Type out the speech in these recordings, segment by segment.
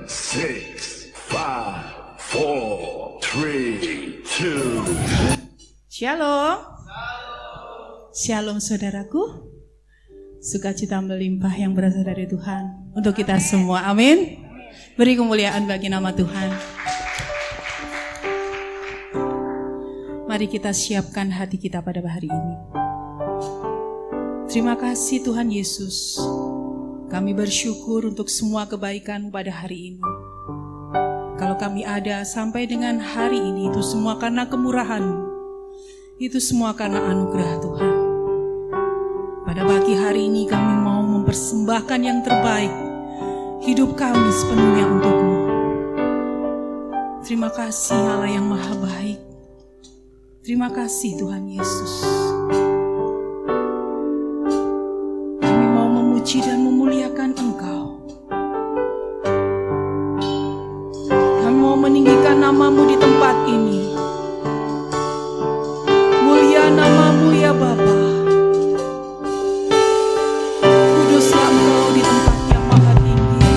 6, 5, 4, 3, 2. Shalom. Shalom saudaraku. Sukacita melimpah yang berasal dari Tuhan untuk kita semua. Amin. Beri kemuliaan bagi nama Tuhan. Mari kita siapkan hati kita pada hari ini. Terima kasih Tuhan Yesus. Kami bersyukur untuk semua kebaikan pada hari ini. Kalau kami ada sampai dengan hari ini, itu semua karena kemurahan-Mu. Itu semua karena anugerah Tuhan. Pada pagi hari ini kami mau mempersembahkan yang terbaik. Hidup kami sepenuhnya untuk-Mu. Terima kasih Allah yang maha baik. Terima kasih Tuhan Yesus. Kami mau memuji dan memuliakan Engkau. Kami mau meninggikan nama-Mu di tempat ini. Mulia nama-Mu ya Bapa. Kuduslah Engkau di tempat yang maha tinggi.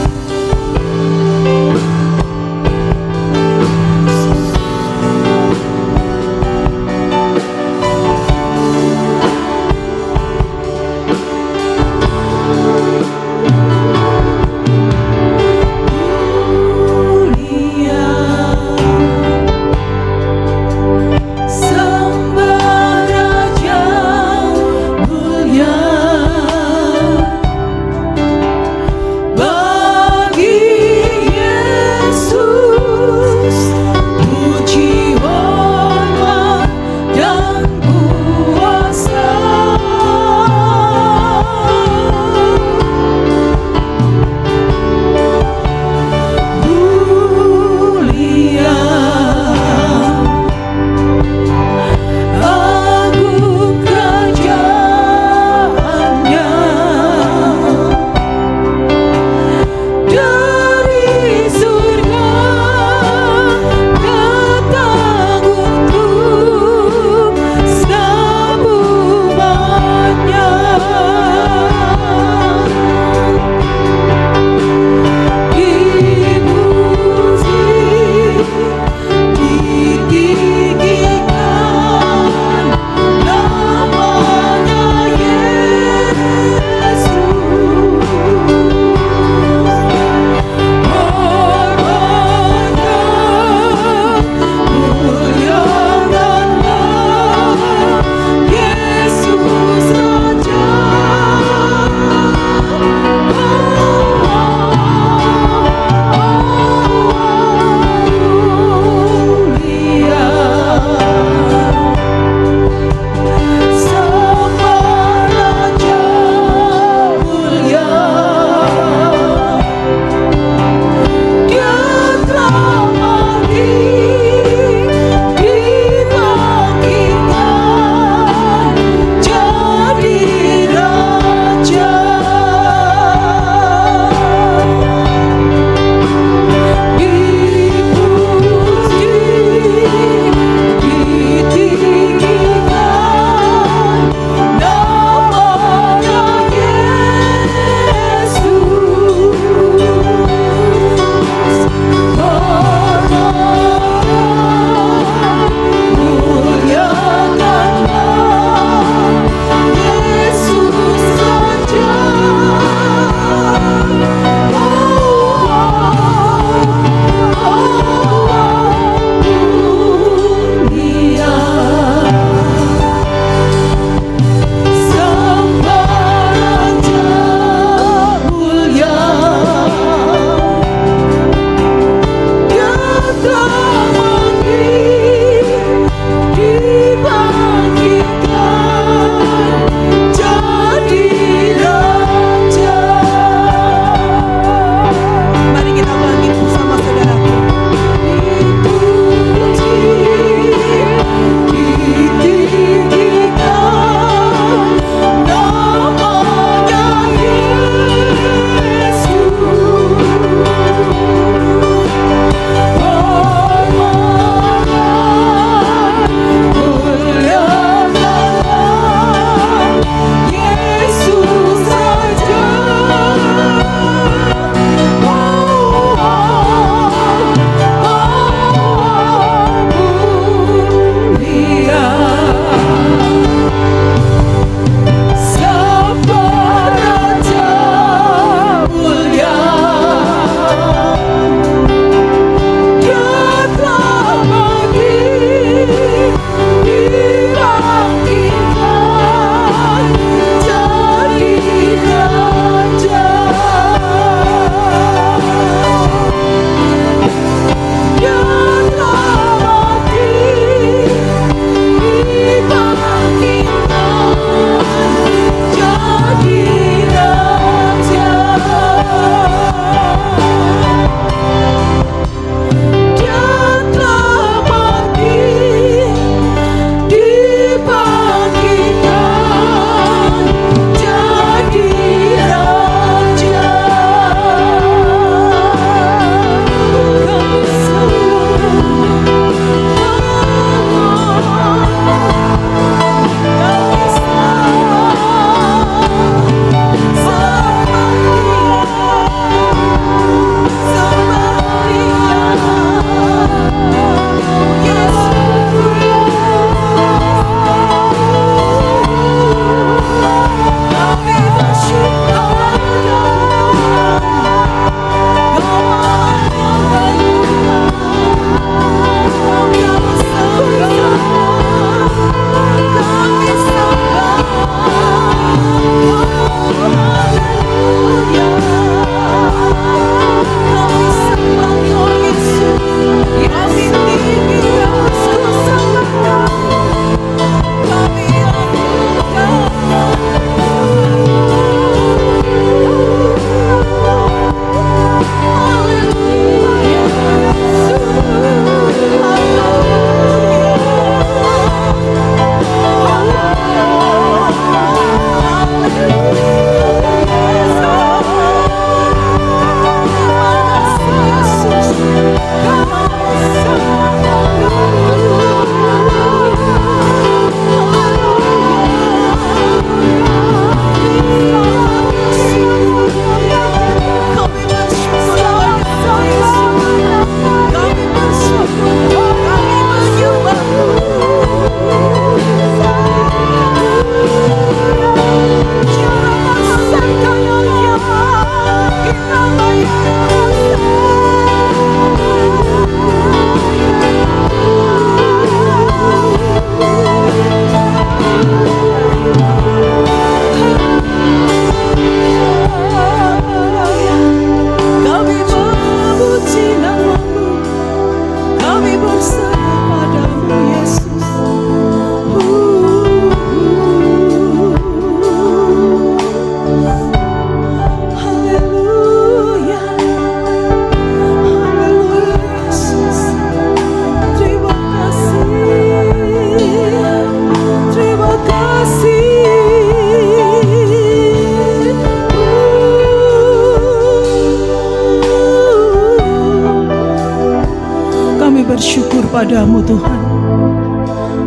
kepadamu Tuhan.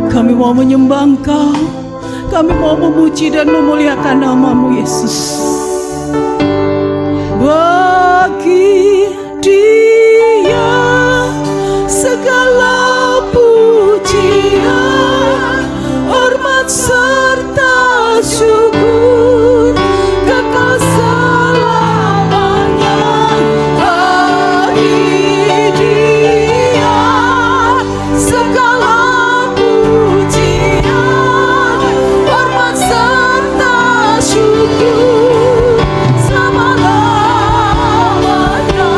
Kami mau menyembah Engkau, kami mau memuji dan memuliakan nama-Mu Yesus. Bagi Dia segala pujian, hormat serta syukur kekal selamanya. Bagi Dia segala pujian, hormat serta syukur selama-lamanya.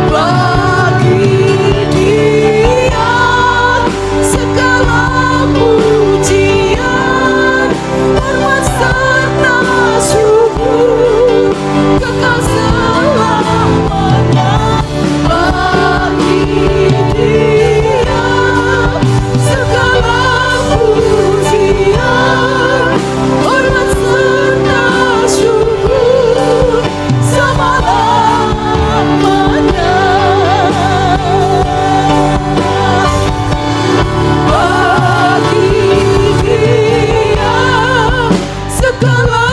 Bagi Dia segala pujian, hormat serta syukur kekal selamanya. Bagi Dia segala pujian, hormat serta syukur selama-lamanya. Bagi Dia segala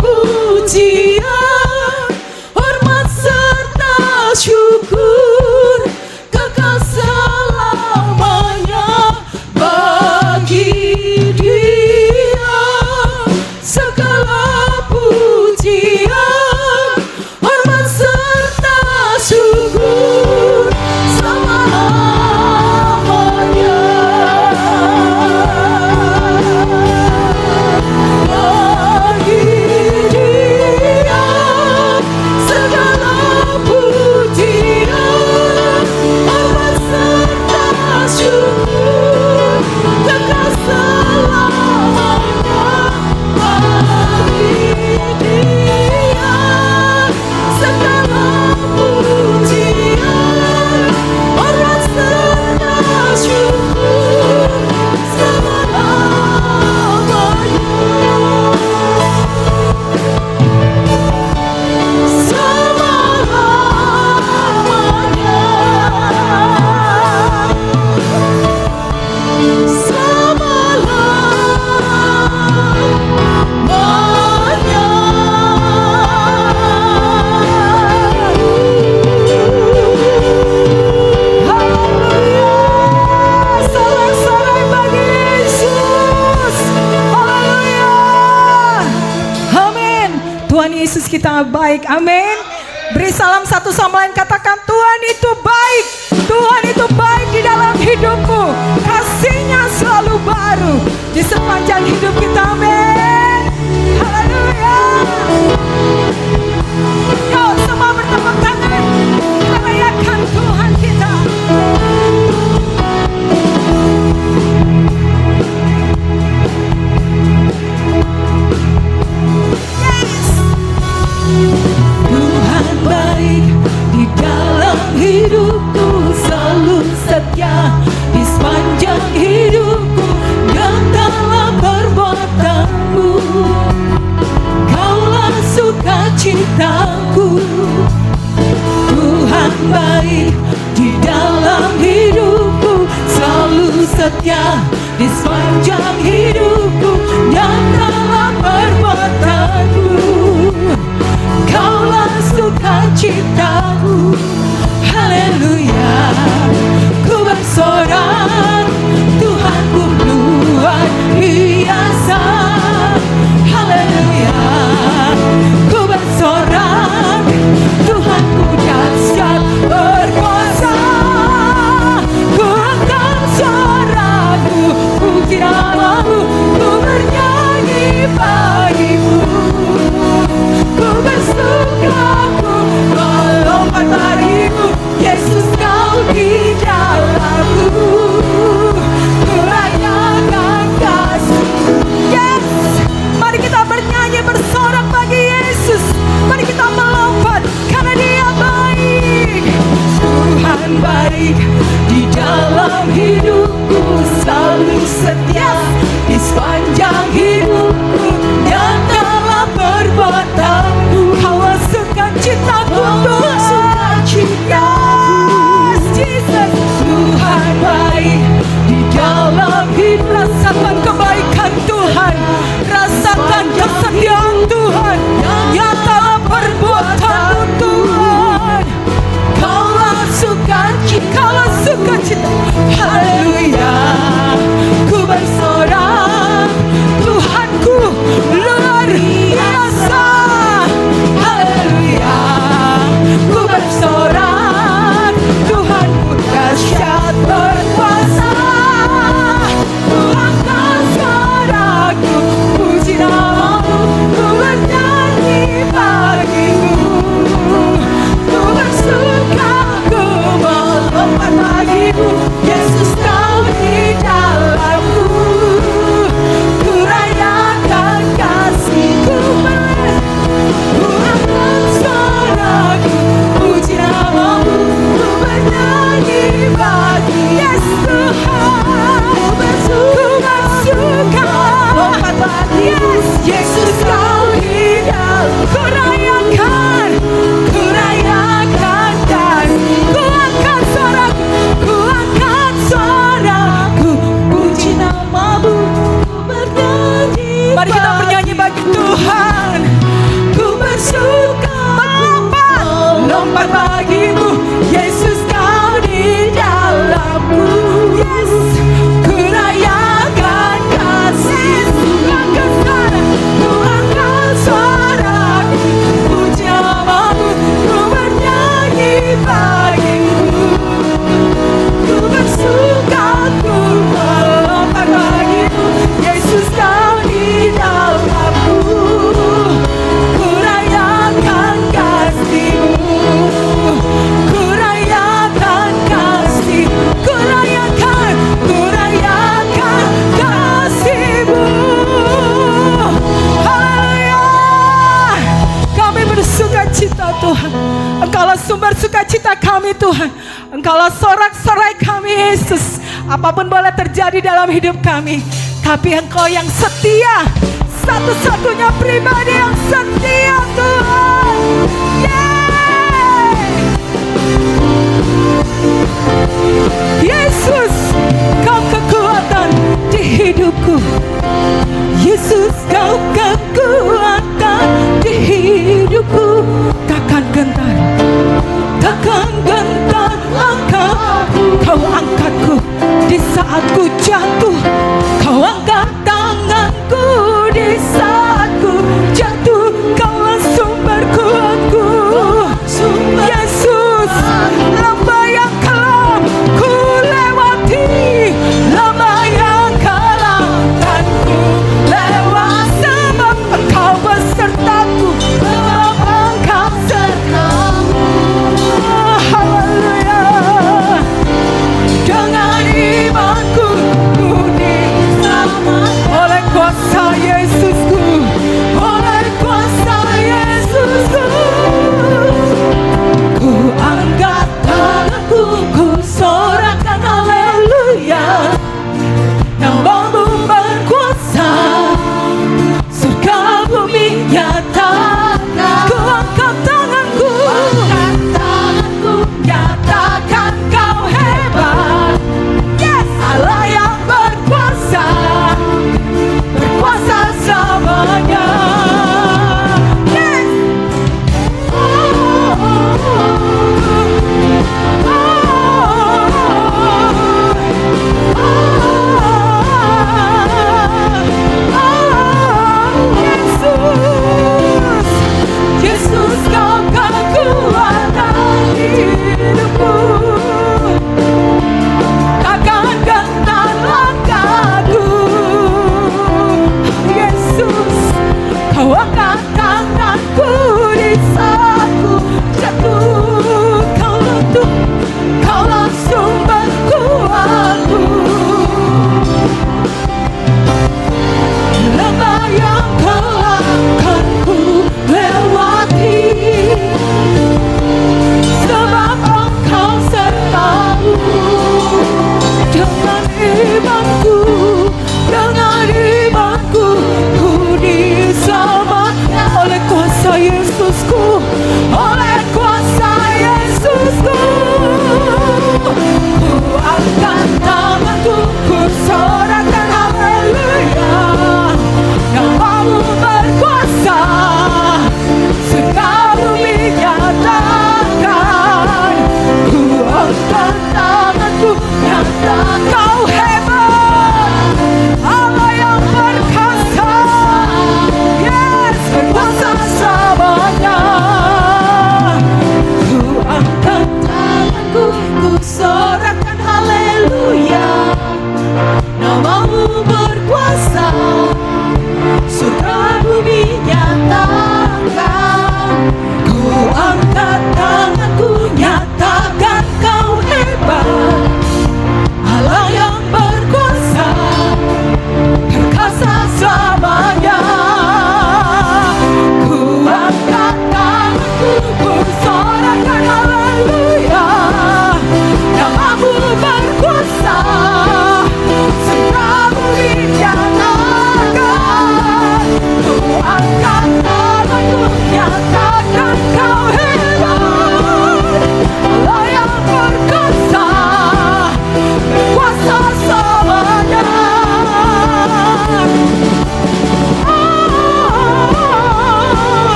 pujian, hormat serta syukur kekal selamanya. Bagi Dia segala pujian, hormat serta syukur selama-lamanya. Bagi Dia segala pujian, hormat serta syukur kekal selamanya. Bagi Dia segala pujian, hormat serta syukur Sorak-sorai bagi Yesus. Haleluya. Amin. Tuhan Yesus kita baik. Amin. Beri salam satu sama lain, katakan Tuhan itu baik. Tuhan itu baik di dalam hidupku. Kasih-Nya selalu baru di sepanjang hidup kita. Amin. Haleluya. Yuk semua bertepuk tangan, kita rayakan Tuhan kita. Yes. Tuhan baik di dalam hidupku, selalu setia di sepanjang hidupku. Nyatalah perbuatan-Mu, Kaulah sukacitaku. Tuhan baik di dalam hidupku, selalu setia di sepanjang hidupku. Nyatalah perbuatan-Mu, Kaulah sukacitaku. Haleluya. Ku bersorak, Tuhanku luar biasa. Haleluya. Ku bersorak, Tuhanku dahsyat berkuasa. Ku angkat suaraku, puji namamu, ku bernyanyi bagimu. Ku bersuka, ku melompat bagimu, Yesus Kau di dalamku. Ku rayakan kasih. Yes, mari kita bernyanyi bersorak bagi Yesus. Mari kita melompat karena Dia baik. Tuhan baik di dalam hidupku, selalu setia di sepanjang hidupku. Nyatalah perbuatan-Mu, Kaulah sukacitaku, Tuhan. kami Tuhan. Engkaulah sorak-sorai kami Yesus. Apapun boleh terjadi dalam hidup kami, tapi Engkau yang setia, satu-satunya pribadi yang setia Tuhan. Yesus, Kau kekuatan di hidupku. Yesus, Kau kekuatan di hidupku. Takkan gentar, takkan gentar langkahku. Kau angkatku di saat ku jatuh. Kau angkat tanganku di saat ku jatuh. Kaulah sumber kuatku. Yesus, lembah yang kelam ku lewati, lembah yang kelam kan ku lewat, sebab Engkau besertaku, sebab Engkau sertamu. Haleluya. Dengan imanku ku diselamatkan oleh kuasa Yesusku, oleh kuasa Yesusku. Ku angkat tanganku, ku sorakan haleluya. Namamu berkuasa, surga bumi nyatakan. Ku angkat tanganku, nyatakan Kau hebat. Yes, Allah yang berkuasa, berkuasa selamanya. Yes. Yesus, Kau kekuatan hidupku. Takkan gentar langkahku. Yesus, Kau angkat tanganku di saat ku jatuh. Kaulah sumber kuatku. Lembah yang kelam kan ku lewati, sebab Engkau sertaku. Dengan imanku ku diselamatkan oleh kuasa Yesusku, oleh kuasa Yesusku. Ku angkat tanganku, ku sorakan haleluya. Namamu berkuasa, surga bumi nyatakan. Ku angkat tanganku, nyatakan Kau hebat, Allah yang berkuasa. Yes, berkuasa selamanya. Ku angkat tanganku, ku sorakan haleluya. Namamu berkuasa, surga bumi nyatakan. Ku angkat tanganku, nyatakan Kau hebat, Allah yang berkuasa, berkuasa selamanya. Ku angkat tanganku, ku sorakan haleluya. Namamu berkuasa, surga bumi nyatakan. Ku angkat tanganku, nyatakan Kau hebat, Allah yang berkuasa, berkuasa selamanya.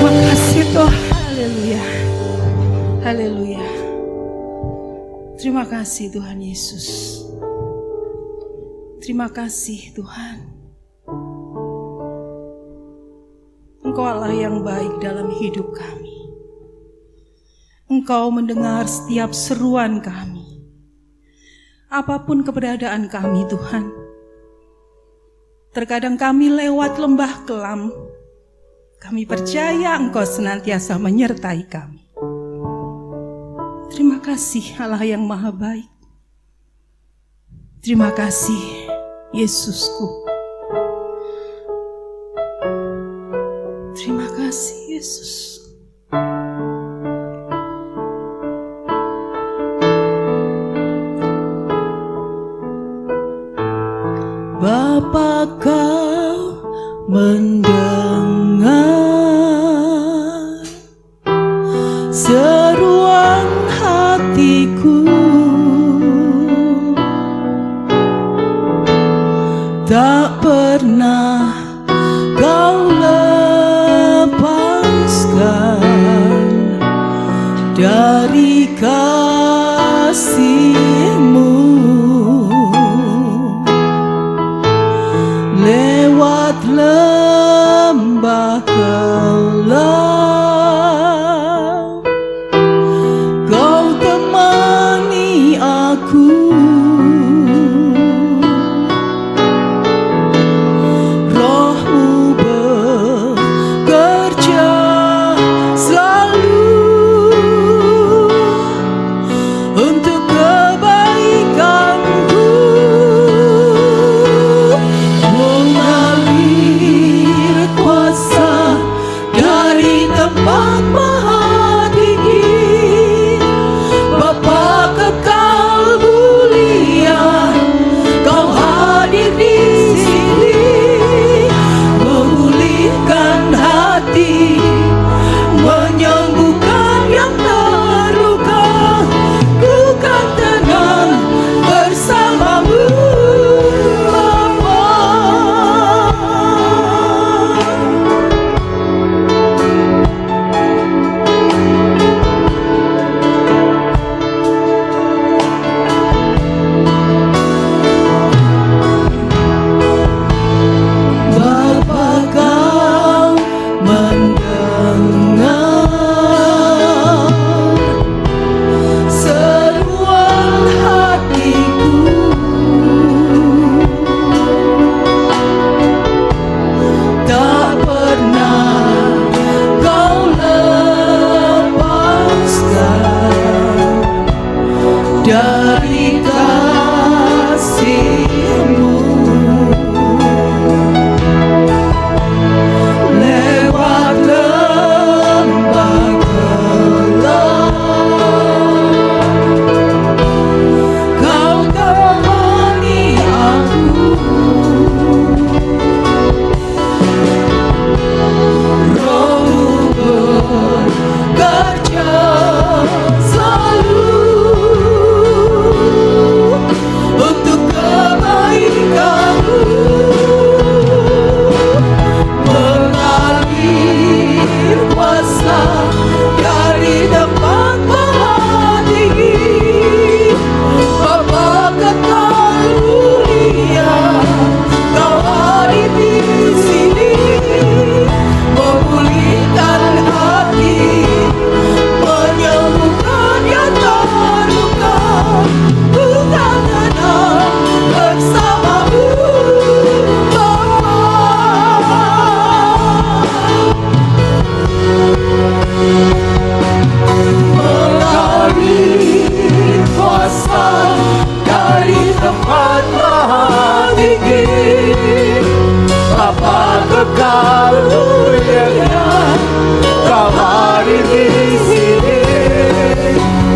Makasih Tuhan. Haleluya. Haleluya. Terima kasih Tuhan Yesus. Terima kasih Tuhan. Engkau Allah yang baik dalam hidup kami. Engkau mendengar setiap seruan kami. Apapun keberadaan kami Tuhan. Terkadang kami lewat lembah kelam. Kami percaya Engkau senantiasa menyertai kami. Terima kasih Allah yang maha baik. Terima kasih Yesusku. Terima kasih Yesus. Bapa, kau mendengar seruan hatiku, tak pernah kau lepaskan dari kasih-Mu. Lewat lembah kelam, kau temani aku. Roh-Mu bekerja selalu untuk kebaikanku. Mengalir kuasa dari tempat maha tinggi, Bapa kekal mulia, kau hadir di sini, memulihkan hati, menyembuhkan yang terluka. Ku kan tenang bersama-Mu, Bapa. Bapa, kau mendengar seruan hatiku, tak pernah kau lepaskan dari kasih-Mu. Lewat lembah gelap, kau temani aku. Roh-Mu bekerja selalu untuk kebaikanmu. Mengalir kuasa dari tempat maha tinggi, Bapa kekal mulia, kau hadir di sini, memulihkan hati, menyembuhkan yang terluka. Ku kan tenang bersama-Mu, Bapa. Mengalir kuasa dari tempat maha tinggi, Bapa kekal mulia, kau hadir di sini,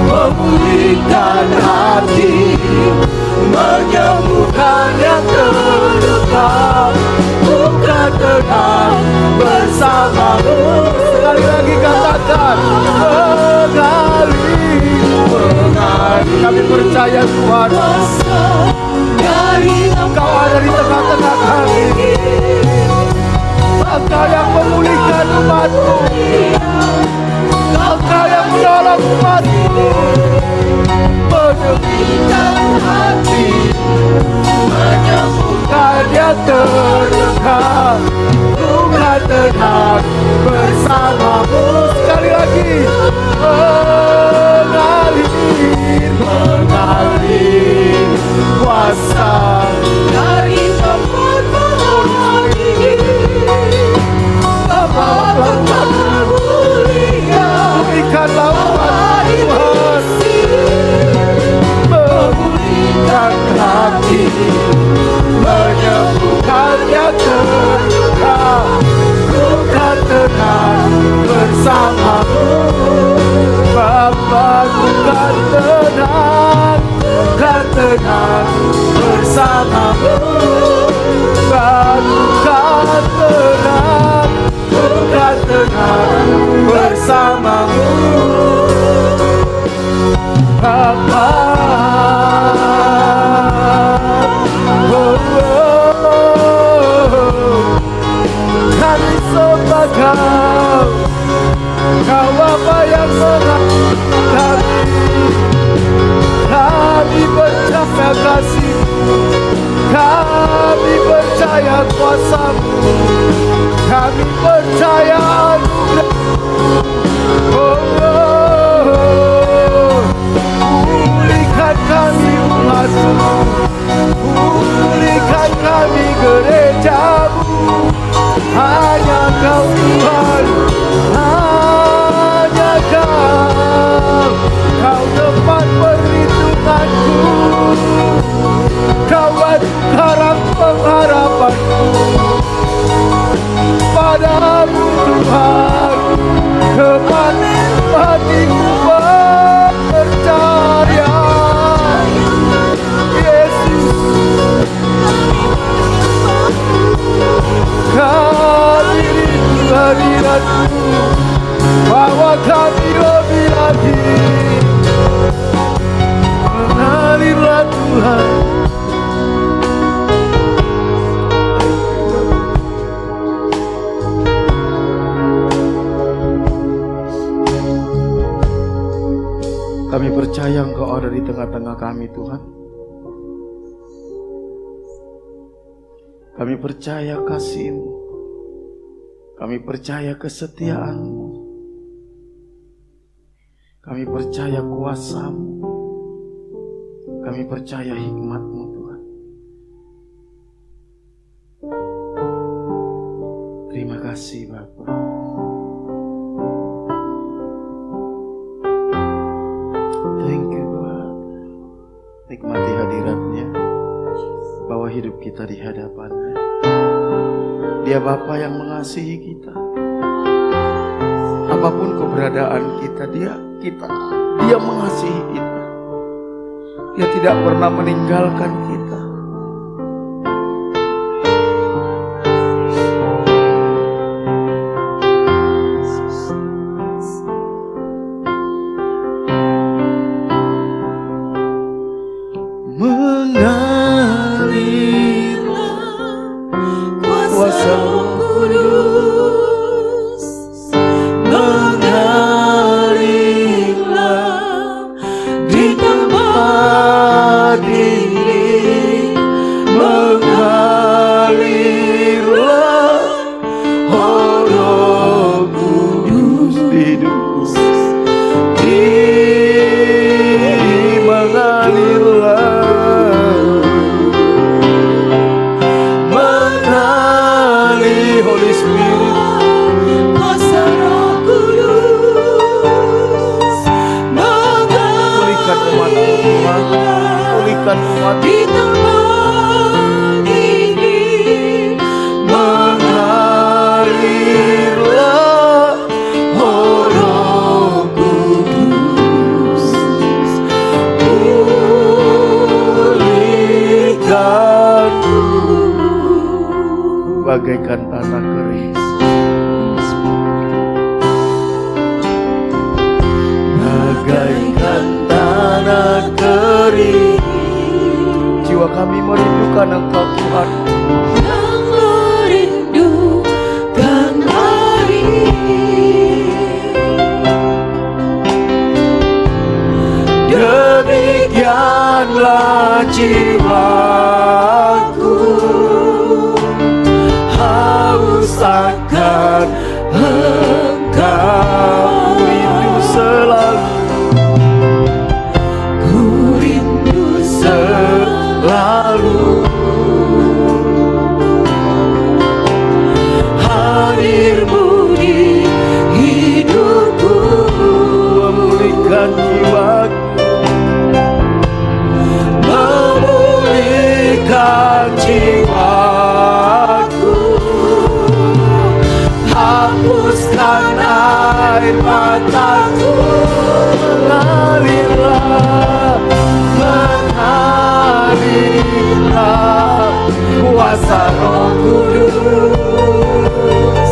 memulihkan hati, menyembuhkan yang terluka. Bukan tenang bersama-Mu. Sekali lagi katakan, mengalir. Kami percaya Tuhan, Engkau ada di tengah-tengah kami. Engkau yang memulihkan umat-Mu, Engkau yang menolong umat-Mu, menyembuhkan hati, menyembuhkan yang terluka. Bukan tenang bersama-Mu. Sekali lagi, mengalir kuasa dari tempat maha tinggi, Bapa kekal mulia, berikanlah umat Tuhan kuasa-Mu. Kami percaya oh, pulihkan kami umat-Mu, pulihkan kami gereja-Mu. Hanya Kau Tuhan, hanya Kau tempat perlindunganku, Kau batu karang pengharapanku. Padamu Tuhan, kematian hatiku percaya. Yesus, kami rindu hadirat-Mu, bawa kami lebih lagi. Mengalirlah Tuhan. Kami percaya Engkau ada di tengah-tengah kami, Tuhan. Kami percaya kasih-Mu, kami percaya kesetiaan-Mu, kami percaya kuasa-Mu, kami percaya hikmat-Mu, Tuhan. Terima kasih Bapa. Thank you God. Nikmati hadirat-Nya, bawa hidup kita di hadapan-Nya. Dia Bapa yang mengasihi kita. Apapun keberadaan kita, Dia mengasihi kita. Dia tidak pernah meninggalkan kita. Bagaikan tanah kering, bagaikan tanah kering. Jiwa kami merindukan Engkau Tuhan, yang merindukan hari. Demikianlah jiwaku, haus akan Engkau, rindu selalu, Ku rindu selalu hadir-Mu di hidupku, memulihkan jiwaku, memulihkan jiwaku. Hapuskan air mataku, mengalirlah, mengalirlah kuasa Roh Kudus,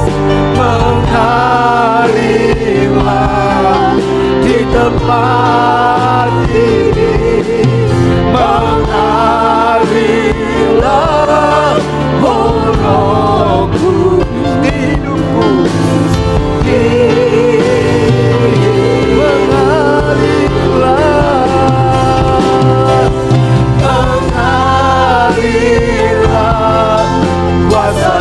mengalirlah di tempat ini, mengalirlah oh Roh Kudus di hidupku, mengalirlah kuasa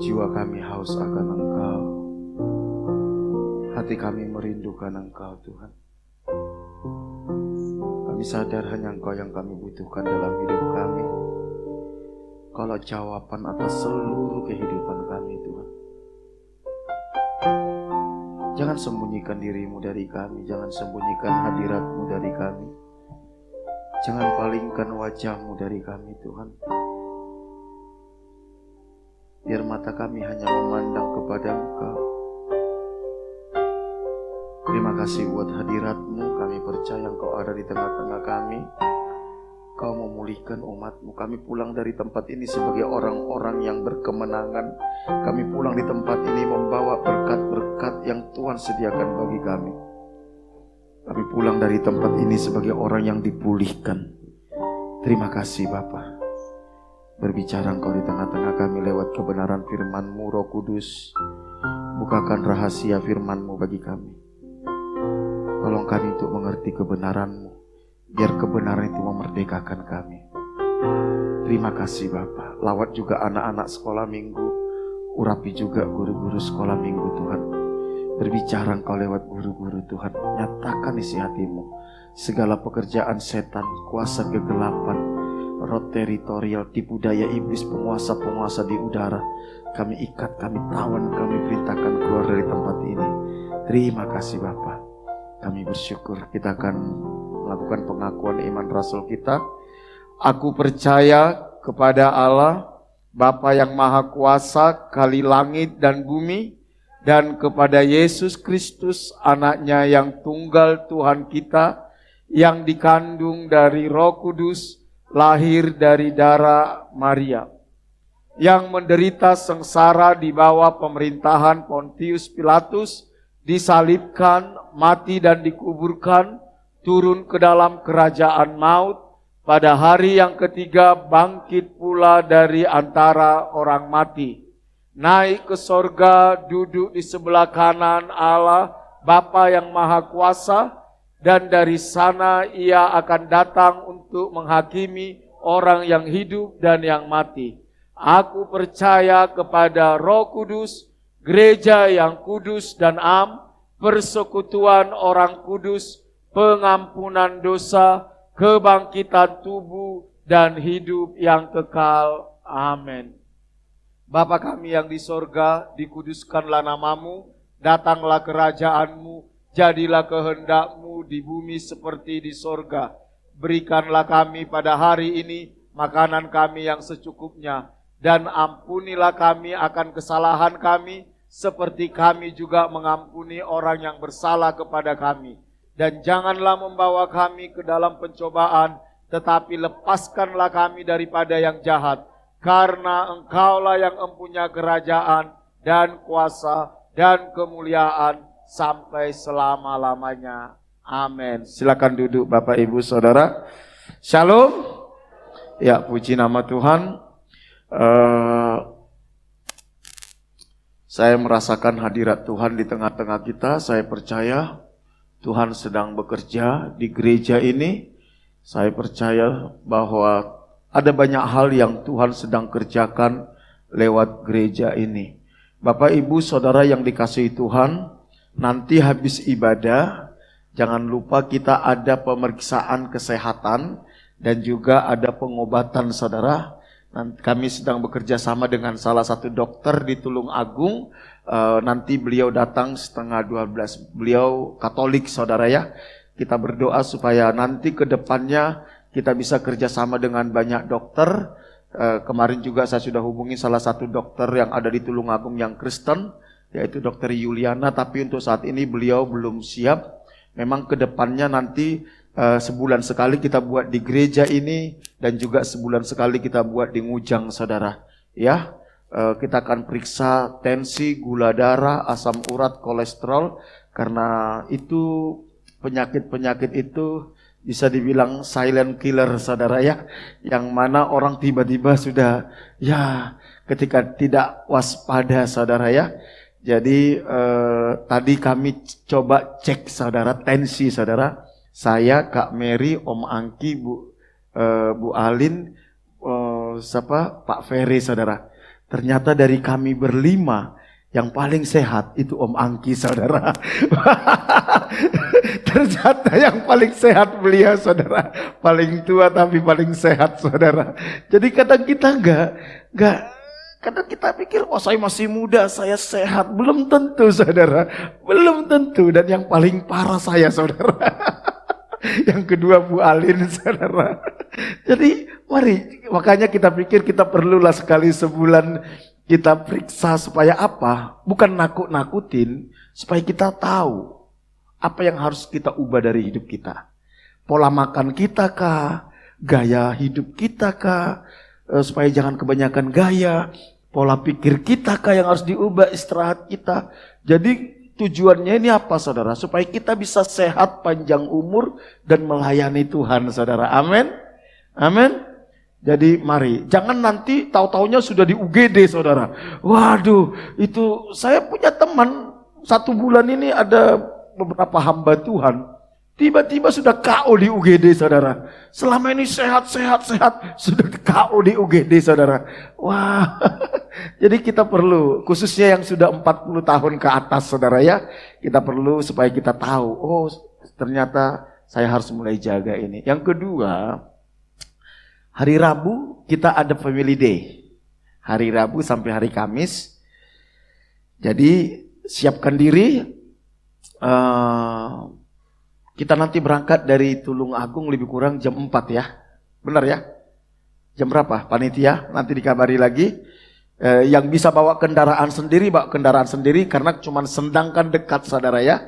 Jiwa kami haus akan Engkau. Hati kami merindukan Engkau Tuhan. Kami sadar hanya Engkau yang kami butuhkan dalam hidup kami. Kalau jawaban atas seluruh kehidupan kami Tuhan. Jangan sembunyikan diri-Mu dari kami. Jangan sembunyikan hadirat-Mu dari kami. Jangan palingkan wajah-Mu dari kami Tuhan. Biar mata kami hanya memandang kepada Engkau. Terima kasih buat hadirat-Mu. Kami percaya Engkau ada di tengah-tengah kami. Kau memulihkan umat-Mu. Kami pulang dari tempat ini sebagai orang-orang yang berkemenangan. Kami pulang di tempat ini membawa berkat-berkat yang Tuhan sediakan bagi kami. Kami pulang dari tempat ini sebagai orang yang dipulihkan. Terima kasih Bapa. Berbicara Engkau di tengah-tengah kami lewat kebenaran firman-Mu, Roh Kudus. Bukakan rahasia firman-Mu bagi kami. Tolong kami untuk mengerti kebenaran-Mu. Biar kebenaran itu memerdekakan kami. Terima kasih Bapa. Lawat juga anak-anak sekolah minggu. Urapi juga guru-guru sekolah minggu Tuhan. Berbicara Engkau lewat guru-guru Tuhan. Nyatakan isi hati-Mu. Segala pekerjaan setan, kuasa kegelapan, roh teritorial, tipu daya iblis, penguasa-penguasa di udara. Kami ikat, kami tawan, kami perintahkan keluar dari tempat ini. Terima kasih Bapa. Kami bersyukur. Kita akan melakukan pengakuan iman rasul kita. Aku percaya kepada Allah, Bapa yang Maha Kuasa, kali langit dan bumi, dan kepada Yesus Kristus, anaknya yang tunggal Tuhan kita, yang dikandung dari Roh Kudus, lahir dari darah Maria, yang menderita sengsara di bawah pemerintahan Pontius Pilatus, disalibkan, mati dan dikuburkan, turun ke dalam kerajaan maut, pada hari yang ketiga bangkit pula dari antara orang mati, naik ke sorga, duduk di sebelah kanan Allah, Bapa yang Maha Kuasa, dan dari sana ia akan datang untuk menghakimi orang yang hidup dan yang mati. Aku percaya kepada Roh Kudus, gereja yang kudus dan am, persekutuan orang kudus, pengampunan dosa, kebangkitan tubuh, dan hidup yang kekal. Amin. Bapa kami yang di sorga, dikuduskanlah namamu, datanglah kerajaan-Mu, jadilah kehendak-Mu di bumi seperti di sorga. Berikanlah kami pada hari ini makanan kami yang secukupnya, dan ampunilah kami akan kesalahan kami, seperti kami juga mengampuni orang yang bersalah kepada kami. Dan janganlah membawa kami ke dalam pencobaan, tetapi lepaskanlah kami daripada yang jahat. Karena Engkaulah yang mempunyai kerajaan dan kuasa dan kemuliaan sampai selama-lamanya. Amin. Silakan duduk Bapak Ibu Saudara. Shalom. Ya, puji nama Tuhan. Saya merasakan hadirat Tuhan di tengah-tengah kita. Saya percaya Tuhan sedang bekerja di gereja ini. Saya percaya bahwa ada banyak hal yang Tuhan sedang kerjakan lewat gereja ini. Bapak Ibu Saudara yang dikasihi Tuhan, nanti habis ibadah, jangan lupa kita ada pemeriksaan kesehatan dan juga ada pengobatan Saudara. Kami sedang bekerja sama dengan salah satu dokter di Tulung Agung. Nanti beliau datang 11:30. Beliau Katolik Saudara ya. Kita berdoa supaya nanti ke depannya kita bisa kerjasama dengan banyak dokter. Kemarin juga saya sudah hubungi salah satu dokter yang ada di Tulung Agung yang Kristen, yaitu Dokter Yuliana. Tapi untuk saat ini beliau belum siap. Memang ke depannya nanti sebulan sekali kita buat di gereja ini, dan juga sebulan sekali kita buat di Ngujang Saudara. Ya, kita akan periksa tensi, gula darah, asam urat, kolesterol, karena itu penyakit-penyakit itu bisa dibilang silent killer Saudara ya, yang mana orang tiba-tiba sudah ya ketika tidak waspada Saudara ya. Jadi tadi kami coba cek Saudara tensi Saudara. Saya, Kak Mary, Om Angki, Bu Alin, Pak Ferry Saudara. Ternyata dari kami berlima, yang paling sehat itu Om Angki, saudara. Ternyata yang paling sehat beliau, saudara. Paling tua tapi paling sehat, saudara. Jadi kadang kita kadang kita pikir, oh saya masih muda, saya sehat. Belum tentu, saudara. Belum tentu. Dan yang paling parah saya, saudara. Yang kedua Bu Alin, saudara. Jadi mari, makanya kita pikir kita perlulah sekali sebulan kita periksa supaya apa? Bukan nakut-nakutin, supaya kita tahu apa yang harus kita ubah dari hidup kita. Pola makan kita kah? Gaya hidup kita kah? Supaya jangan kebanyakan gaya. Pola pikir kita kah yang harus diubah, istirahat kita. Jadi tujuannya ini apa, saudara? Supaya kita bisa sehat, panjang umur, dan melayani Tuhan, saudara. Amin. Amin. Jadi mari, jangan nanti tahu-taunya sudah di UGD, saudara. Waduh, itu saya punya teman 1 bulan ini ada beberapa hamba Tuhan. Tiba-tiba sudah KO di UGD, saudara. Selama ini sehat, sudah KO di UGD, saudara. Wah, jadi kita perlu, khususnya yang sudah 40 tahun ke atas, saudara ya. Kita perlu supaya kita tahu, oh ternyata saya harus mulai jaga ini. Yang kedua, hari Rabu kita ada Family Day. Hari Rabu sampai hari Kamis. Jadi siapkan diri. Kita nanti berangkat dari Tulung Agung lebih kurang jam 4 ya. Benar ya? Jam berapa? Panitia nanti dikabari lagi. Yang bisa bawa kendaraan sendiri karena cuma Sendang kan dekat, saudara ya.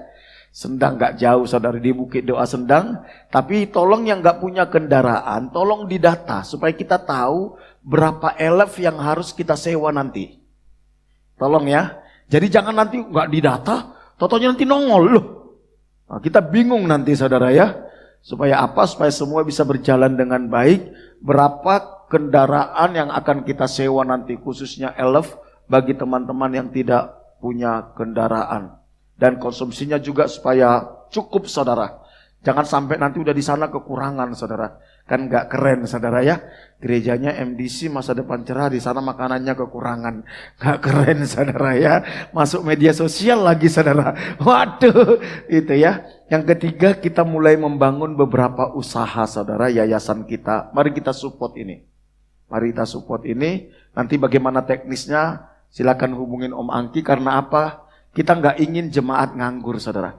Sendang gak jauh, saudara, di Bukit Doa Sendang. Tapi tolong yang gak punya kendaraan, tolong didata supaya kita tahu berapa elef yang harus kita sewa nanti. Tolong ya. Jadi jangan nanti gak didata, totonya nanti nongol loh. Nah, kita bingung nanti, saudara ya. Supaya apa? Supaya semua bisa berjalan dengan baik. Berapa kendaraan yang akan kita sewa nanti, khususnya elef bagi teman-teman yang tidak punya kendaraan. Dan konsumsinya juga supaya cukup, saudara. Jangan sampai nanti udah di sana kekurangan, saudara. Kan gak keren, saudara ya. Gerejanya MDC Masa Depan Cerah, di sana makanannya kekurangan. Gak keren, saudara ya. Masuk media sosial lagi, saudara. Waduh, itu ya. Yang ketiga, kita mulai membangun beberapa usaha, saudara, yayasan kita. Mari kita support ini. Mari kita support ini. Nanti bagaimana teknisnya, silakan hubungin Om Angki. Karena apa? Kita nggak ingin jemaat nganggur, saudara.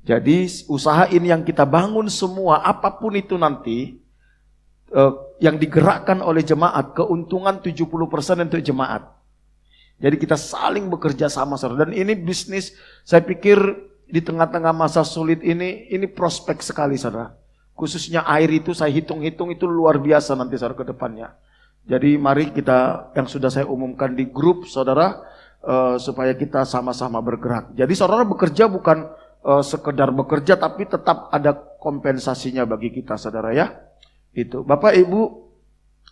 Jadi usaha ini yang kita bangun semua, apapun itu nanti, yang digerakkan oleh jemaat, keuntungan 70% untuk jemaat. Jadi kita saling bekerja sama, saudara. Dan ini bisnis, saya pikir di tengah-tengah masa sulit ini prospek sekali, saudara. Khususnya air itu, saya hitung-hitung itu luar biasa nanti, saudara, ke depannya. Jadi mari kita, yang sudah saya umumkan di grup, saudara, supaya kita sama-sama bergerak. Jadi saudara bekerja bukan sekedar bekerja, tapi tetap ada kompensasinya bagi kita, saudara ya. Itu. Bapak Ibu,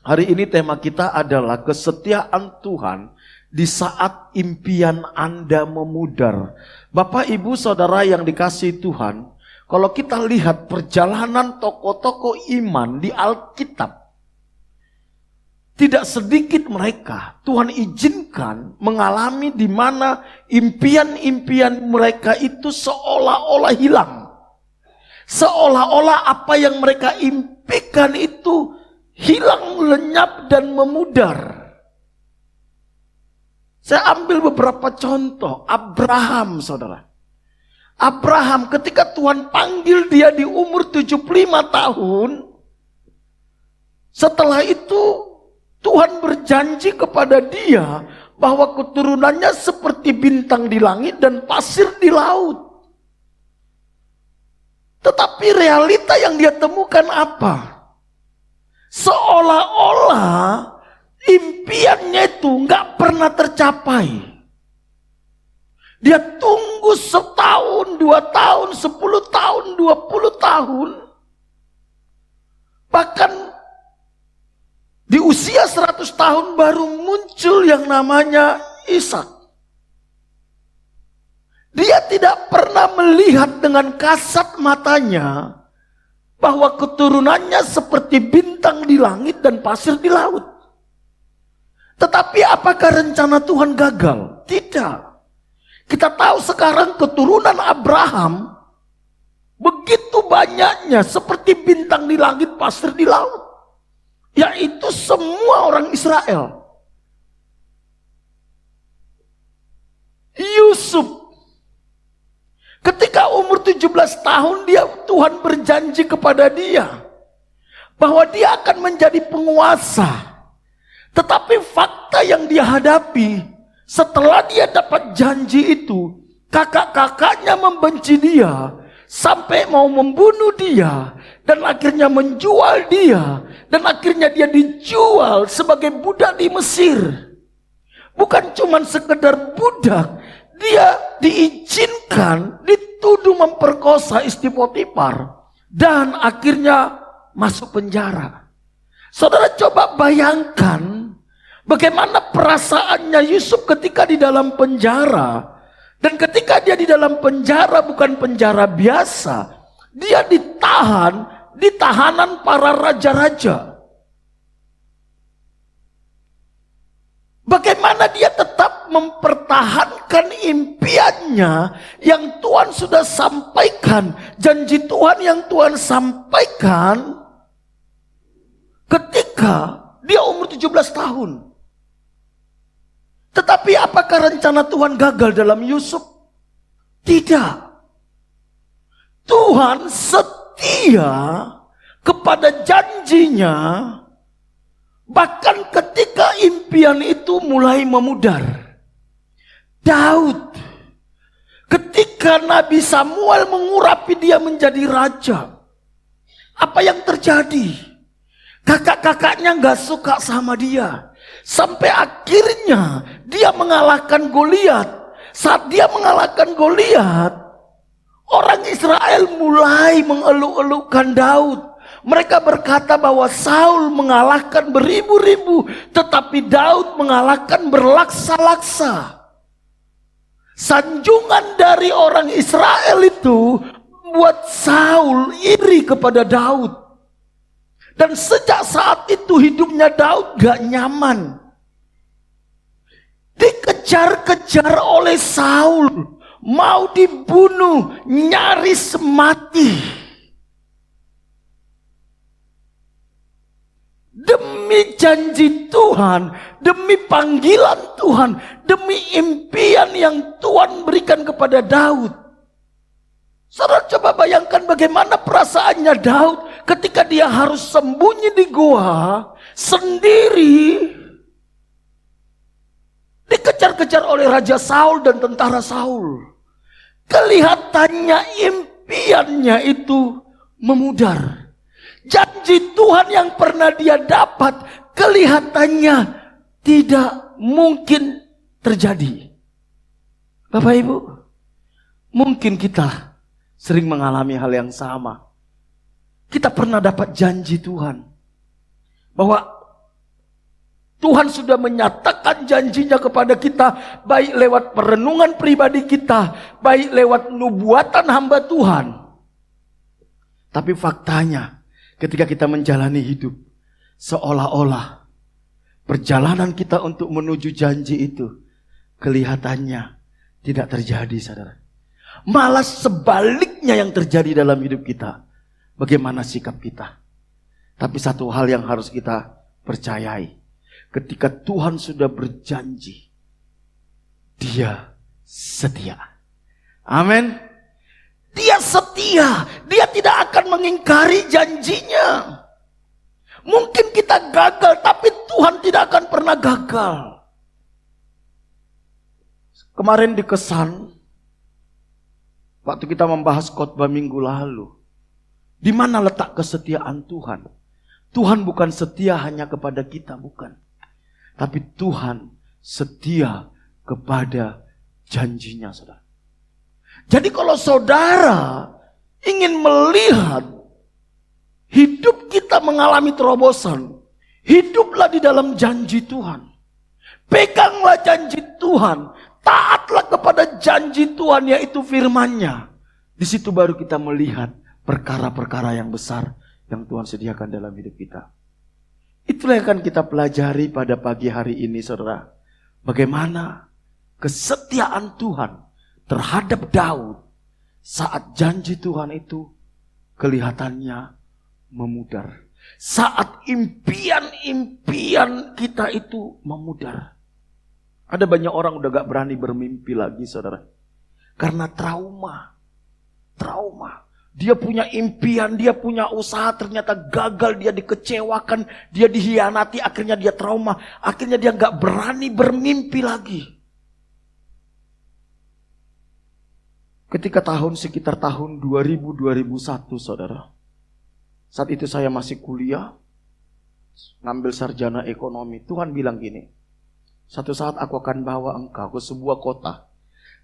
hari ini tema kita adalah kesetiaan Tuhan di saat impian Anda memudar. Bapak Ibu saudara yang dikasihi Tuhan, kalau kita lihat perjalanan tokoh-tokoh iman di Alkitab, tidak sedikit mereka Tuhan izinkan mengalami di mana impian-impian mereka itu seolah-olah hilang. Seolah-olah apa yang mereka impikan itu hilang, lenyap dan memudar. Saya ambil beberapa contoh. Abraham, saudara. Abraham ketika Tuhan panggil dia di umur 75 tahun. Setelah itu Tuhan berjanji kepada dia bahwa keturunannya seperti bintang di langit dan pasir di laut. Tetapi realita yang dia temukan apa? Seolah-olah impiannya itu nggak pernah tercapai. Dia tunggu setahun, 2 tahun, 10 tahun, 20 tahun. Bahkan di usia 100 tahun baru muncul yang namanya Ishak. Dia tidak pernah melihat dengan kasat matanya bahwa keturunannya seperti bintang di langit dan pasir di laut. Tetapi apakah rencana Tuhan gagal? Tidak. Kita tahu sekarang keturunan Abraham begitu banyaknya seperti bintang di langit, pasir di laut. Yaitu semua orang Israel. Yusuf, ketika umur 17 tahun Tuhan berjanji kepada dia bahwa dia akan menjadi penguasa. Tetapi fakta yang dia hadapi setelah dia dapat janji itu, kakak-kakaknya membenci dia sampai mau membunuh dia dan akhirnya menjual dia dan akhirnya dia dijual sebagai budak di Mesir. Bukan cuma sekedar budak, dia diizinkan dituduh memperkosa istri Potifar dan akhirnya masuk penjara. Saudara coba bayangkan bagaimana perasaannya Yusuf ketika di dalam penjara. Dan ketika dia di dalam penjara, bukan penjara biasa, dia ditahan di tahanan para raja-raja. Bagaimana dia tetap mempertahankan impiannya yang Tuhan sudah sampaikan, janji Tuhan yang Tuhan sampaikan ketika dia umur 17 tahun. Tetapi apakah rencana Tuhan gagal dalam Yusuf? Tidak. Tuhan setia kepada janjinya, bahkan ketika impian itu mulai memudar. Daud, ketika Nabi Samuel mengurapi dia menjadi raja, apa yang terjadi? Kakak-kakaknya gak suka sama dia. Sampai akhirnya dia mengalahkan Goliat. Saat dia mengalahkan Goliat, orang Israel mulai mengeluk-elukkan Daud. Mereka berkata bahwa Saul mengalahkan beribu-ribu, tetapi Daud mengalahkan berlaksa-laksa. Sanjungan dari orang Israel itu membuat Saul iri kepada Daud. Dan sejak saat itu hidupnya Daud gak nyaman. Dikejar-kejar oleh Saul, mau dibunuh, nyaris mati. Demi janji Tuhan, demi panggilan Tuhan, demi impian yang Tuhan berikan kepada Daud. Saudara coba bayangkan bagaimana perasaannya Daud ketika dia harus sembunyi di gua sendiri, dikejar-kejar oleh Raja Saul dan tentara Saul. Kelihatannya impiannya itu memudar. Janji Tuhan yang pernah dia dapat kelihatannya tidak mungkin terjadi. Bapak Ibu, mungkin kita sering mengalami hal yang sama. Kita pernah dapat janji Tuhan bahwa Tuhan sudah menyatakan janjinya kepada kita, baik lewat perenungan pribadi kita, baik lewat nubuatan hamba Tuhan. Tapi faktanya ketika kita menjalani hidup, seolah-olah perjalanan kita untuk menuju janji itu kelihatannya tidak terjadi, saudara. Malah sebaliknya yang terjadi dalam hidup kita. Bagaimana sikap kita? Tapi satu hal yang harus kita percayai. Ketika Tuhan sudah berjanji, Dia setia. Amin. Dia setia. Dia tidak akan mengingkari janjinya. Mungkin kita gagal, tapi Tuhan tidak akan pernah gagal. Kemarin di Kesan, waktu kita membahas khotbah minggu lalu, di mana letak kesetiaan Tuhan? Tuhan bukan setia hanya kepada kita, bukan. Tapi Tuhan setia kepada janjinya, saudara. Jadi kalau saudara ingin melihat hidup kita mengalami terobosan, hiduplah di dalam janji Tuhan. Peganglah janji Tuhan. Taatlah kepada janji Tuhan, yaitu firman-Nya. Di situ baru kita melihat perkara-perkara yang besar yang Tuhan sediakan dalam hidup kita. Itulah yang akan kita pelajari pada pagi hari ini, saudara. Bagaimana kesetiaan Tuhan terhadap Daud saat janji Tuhan itu kelihatannya memudar. Saat impian-impian kita itu memudar. Ada banyak orang udah gak berani bermimpi lagi, saudara. Karena trauma. Dia punya impian, dia punya usaha, ternyata gagal, dia dikecewakan, dia dihianati, akhirnya dia trauma. Akhirnya dia gak berani bermimpi lagi. Ketika sekitar tahun 2000-2001, saudara. Saat itu saya masih kuliah, ngambil sarjana ekonomi. Tuhan bilang gini, satu saat aku akan bawa engkau ke sebuah kota.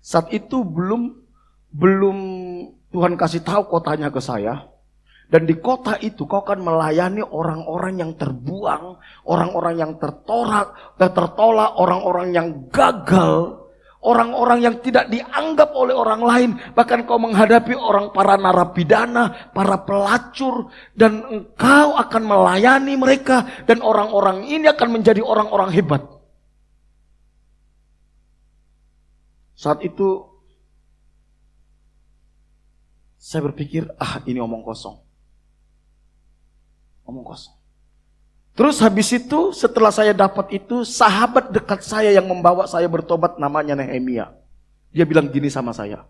Saat itu belum Tuhan kasih tahu kotanya ke saya. Dan di kota itu kau akan melayani orang-orang yang terbuang, orang-orang yang tertolak, orang-orang yang gagal. Orang-orang yang tidak dianggap oleh orang lain. Bahkan kau menghadapi para narapidana, para pelacur. Dan engkau akan melayani mereka. Dan orang-orang ini akan menjadi orang-orang hebat. Saat itu saya berpikir, ini omong kosong. Omong kosong. Terus habis itu setelah saya dapat itu, sahabat dekat saya yang membawa saya bertobat namanya Nehemia. Dia bilang gini sama saya.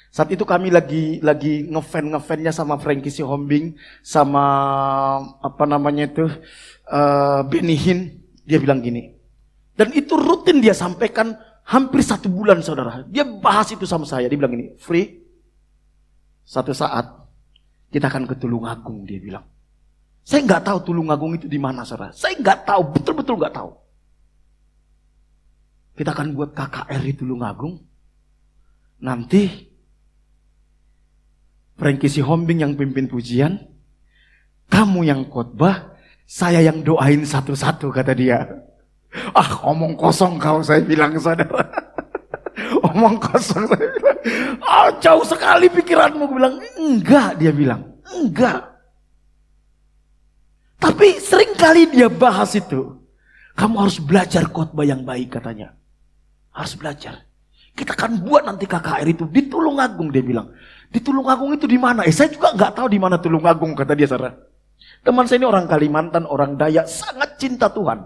Saat itu kami lagi ngefan-ngefannya sama Frankie Sihombing, sama Benny Hinn. Dia bilang gini. Dan itu rutin dia sampaikan hampir 1 bulan, saudara. Dia bahas itu sama saya. Dia bilang gini, Free, satu saat kita akan ke Tulungagung, dia bilang. Saya nggak tahu Tulungagung itu di mana, saudara. Saya nggak tahu, betul-betul nggak tahu. Kita akan buat KKR di Tulungagung. Nanti Frankie Sihombing yang pimpin pujian, kamu yang khotbah, saya yang doain satu-satu, kata dia. Omong kosong kau, saya bilang, saudara. Omong kosong, saya bilang. Jauh sekali pikiranmu, gue bilang. Enggak, dia bilang. Enggak. Tapi sering kali dia bahas itu. Kamu harus belajar khotbah yang baik, katanya. Harus belajar. Kita akan buat nanti KKR itu di Tulungagung, dia bilang. Di Tulungagung itu di mana? Saya juga nggak tahu di mana Tulungagung, kata dia, saudara. Teman saya ini orang Kalimantan, orang Dayak, sangat cinta Tuhan.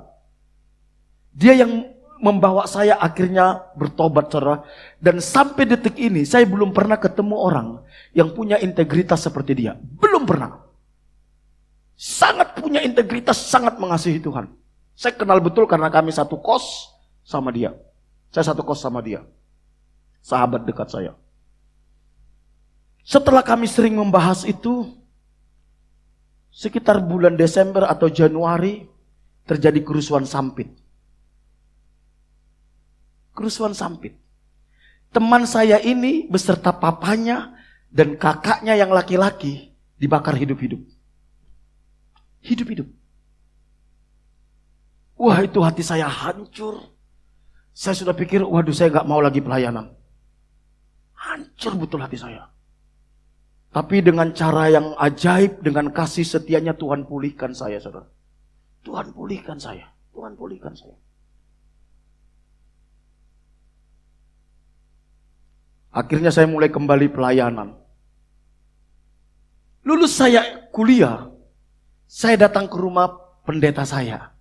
Dia yang membawa saya akhirnya bertobat, saudara. Dan sampai detik ini saya belum pernah ketemu orang yang punya integritas seperti dia. Belum pernah. Sangat punya integritas, sangat mengasihi Tuhan. Saya kenal betul karena kami satu kos sama dia. Saya satu kos sama dia. Sahabat dekat saya. Setelah kami sering membahas itu, sekitar bulan Desember atau Januari, terjadi kerusuhan Sampit. Kerusuhan Sampit. Teman saya ini beserta papanya dan kakaknya yang laki-laki dibakar hidup-hidup. Hidup-hidup. Wah, itu hati saya hancur. Saya sudah pikir, waduh, saya gak mau lagi pelayanan. Hancur betul hati saya. Tapi dengan cara yang ajaib, dengan kasih setianya Tuhan pulihkan saya, saudara. Tuhan pulihkan saya. Tuhan pulihkan saya. Akhirnya saya mulai kembali pelayanan. Lulus saya kuliah, saya datang ke rumah pendeta saya.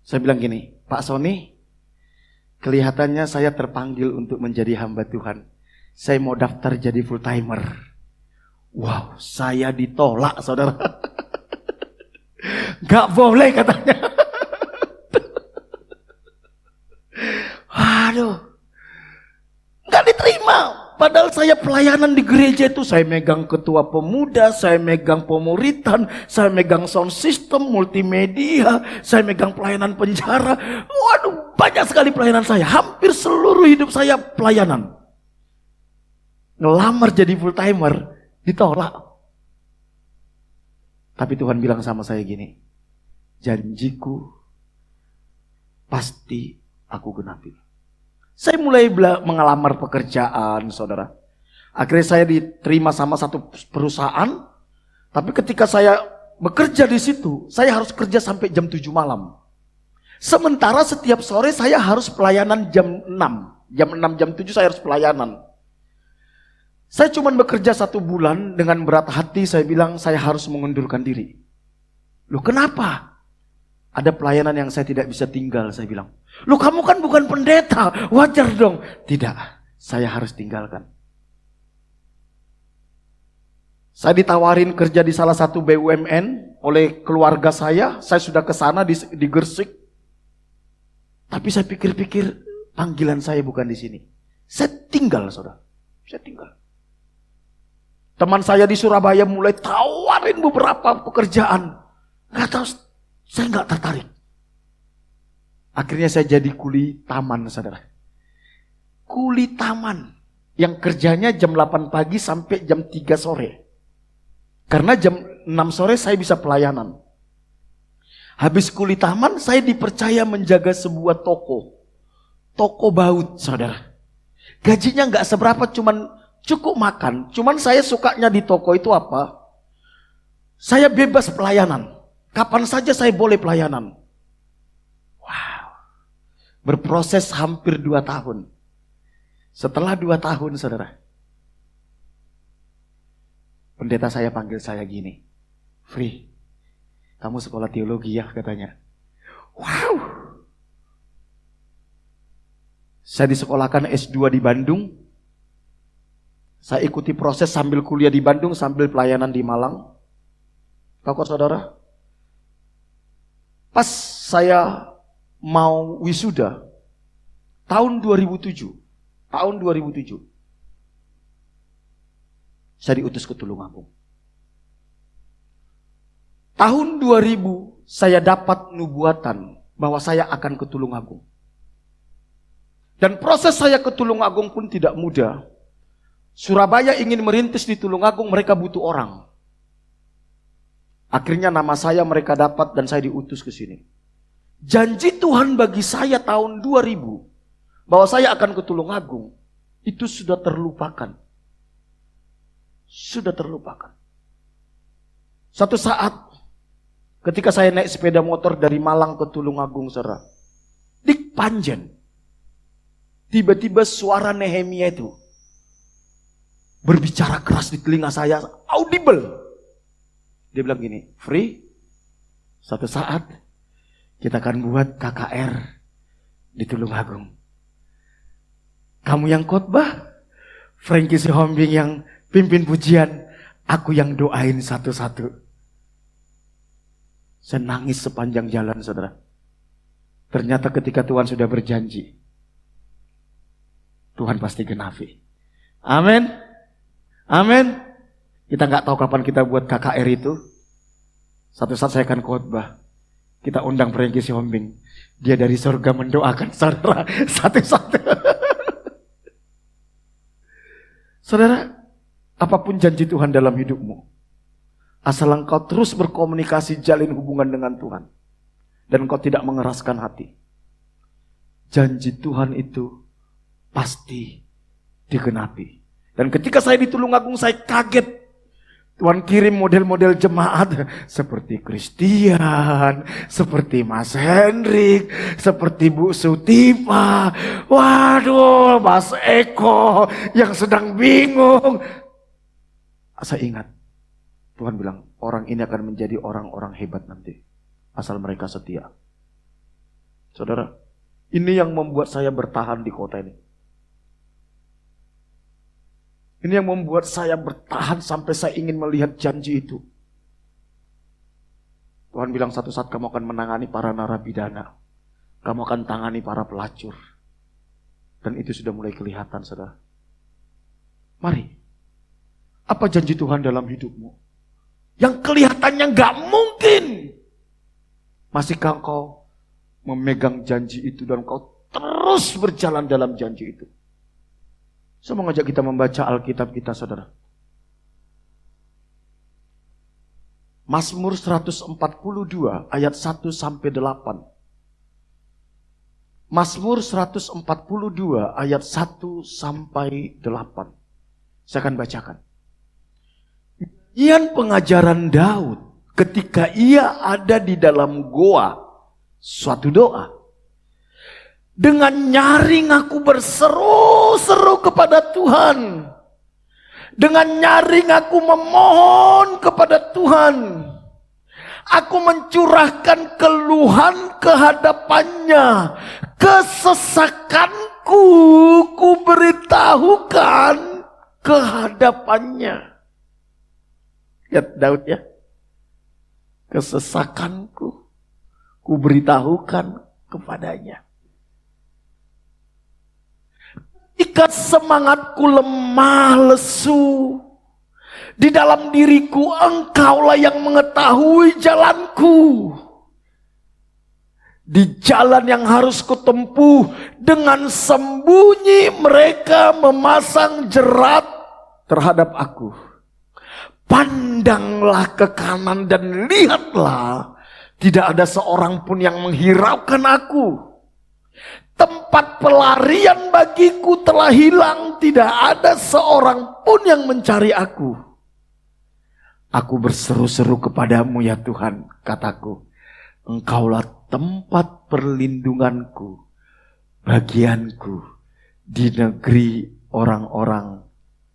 Saya bilang gini, Pak Sony, kelihatannya saya terpanggil untuk menjadi hamba Tuhan. Saya mau daftar jadi full timer. Wow, saya ditolak, saudara. Gak boleh, katanya. Waduh, gak diterima. Padahal saya pelayanan di gereja itu, saya megang ketua pemuda, saya megang pemuritan, saya megang sound system, multimedia, saya megang pelayanan penjara. Waduh, banyak sekali pelayanan saya. Hampir seluruh hidup saya pelayanan. Ngelamar jadi full timer, ditolak. Tapi Tuhan bilang sama saya gini, janjiku pasti aku genapi. Saya mulai mengelamar pekerjaan, saudara. Akhirnya saya diterima sama satu perusahaan. Tapi ketika saya bekerja di situ, saya harus kerja sampai jam 7 malam. Sementara setiap sore saya harus pelayanan jam 6. Jam 6, jam 7 saya harus pelayanan. Saya cuma bekerja 1 bulan, dengan berat hati saya bilang saya harus mengundurkan diri. Loh kenapa? Ada pelayanan yang saya tidak bisa tinggal, saya bilang. Loh kamu kan bukan pendeta, wajar dong. Tidak, saya harus tinggalkan. Saya ditawarin kerja di salah satu BUMN oleh keluarga saya sudah ke sana di Gresik. Tapi saya pikir-pikir, panggilan saya bukan di sini. Saya tinggal, saudara. Saya tinggal. Teman saya di Surabaya mulai tawarin beberapa pekerjaan. Nggak tahu, saya nggak tertarik. Akhirnya saya jadi kuli taman, saudara. Kuli taman. Yang kerjanya jam 8 pagi sampai jam 3 sore. Karena jam 6 sore saya bisa pelayanan. Habis kuli taman, saya dipercaya menjaga sebuah toko. Toko baut, saudara. Gajinya nggak seberapa, cuman cukup makan. Cuman saya sukanya di toko itu apa? Saya bebas pelayanan. Kapan saja saya boleh pelayanan. Wow. Berproses hampir 2 tahun. Setelah 2 tahun, saudara. Pendeta saya panggil saya gini. Free, kamu sekolah teologi ya, katanya. Wow. Saya disekolahkan S2 di Bandung. Saya ikuti proses sambil kuliah di Bandung, sambil pelayanan di Malang. Tahu saudara? Pas saya mau wisuda, tahun 2007. Saya diutus ke Tulungagung. Tahun 2000 saya dapat nubuatan bahwa saya akan ke Tulungagung. Dan proses saya ke Tulungagung pun tidak mudah. Surabaya ingin merintis di Tulungagung, mereka butuh orang. Akhirnya nama saya mereka dapat dan saya diutus ke sini. Janji Tuhan bagi saya tahun 2000 bahwa saya akan ke Tulungagung itu sudah terlupakan. Sudah terlupakan. Satu saat ketika saya naik sepeda motor dari Malang ke Tulungagung, saudara, di Panjen, tiba-tiba suara Nehemia itu berbicara keras di telinga saya, audible. Dia bilang gini, Free, satu saat kita akan buat KKR di Tulungagung. Kamu yang khotbah, Frankie Sihombing yang pimpin pujian, aku yang doain satu-satu. Saya nangis sepanjang jalan, saudara. Ternyata ketika Tuhan sudah berjanji, Tuhan pasti genapi. Amin. Amin. Kita nggak tahu kapan kita buat KKR itu. Satu saat saya akan khotbah. Kita undang Frankie Sihombing. Dia dari surga mendoakan saudara satu-satu. Saudara, apapun janji Tuhan dalam hidupmu, asal engkau terus berkomunikasi, jalin hubungan dengan Tuhan, dan engkau tidak mengeraskan hati, janji Tuhan itu pasti digenapi. Dan ketika saya di Tulungagung, saya kaget. Tuhan kirim model-model jemaat seperti Christian, seperti Mas Hendrik, seperti Bu Sutipa. Waduh, Mas Eko yang sedang bingung. Saya ingat, Tuhan bilang, orang ini akan menjadi orang-orang hebat nanti, asal mereka setia. Saudara, ini yang membuat saya bertahan di kota ini. Ini yang membuat saya bertahan sampai saya ingin melihat janji itu. Tuhan bilang satu saat kamu akan menangani para narapidana. Kamu akan tangani para pelacur. Dan itu sudah mulai kelihatan, saudara. Mari. Apa janji Tuhan dalam hidupmu? Yang kelihatannya gak mungkin. Masihkah engkau memegang janji itu dan engkau terus berjalan dalam janji itu? Saya mengajak kita membaca Alkitab kita, saudara. Mazmur 142 ayat 1 sampai 8. Mazmur 142 ayat 1 sampai 8. Saya akan bacakan. Nyanyian pengajaran Daud ketika ia ada di dalam goa, suatu doa. Dengan nyaring aku berseru-seru kepada Tuhan. Dengan nyaring aku memohon kepada Tuhan. Aku mencurahkan keluhan kehadapannya. Kesesakanku ku beritahukan kehadapannya. Lihat Daud ya. Kesesakanku ku beritahukan kepadanya. Jika semangatku lemah lesu, di dalam diriku engkaulah yang mengetahui jalanku. Di jalan yang harus kutempuh, dengan sembunyi mereka memasang jerat terhadap aku. Pandanglah ke kanan dan lihatlah, tidak ada seorang pun yang menghiraukan aku. Tempat pelarian bagiku telah hilang, tidak ada seorang pun yang mencari aku. Aku berseru-seru kepadamu ya Tuhan, kataku. Engkaulah tempat perlindunganku, bagianku di negeri orang-orang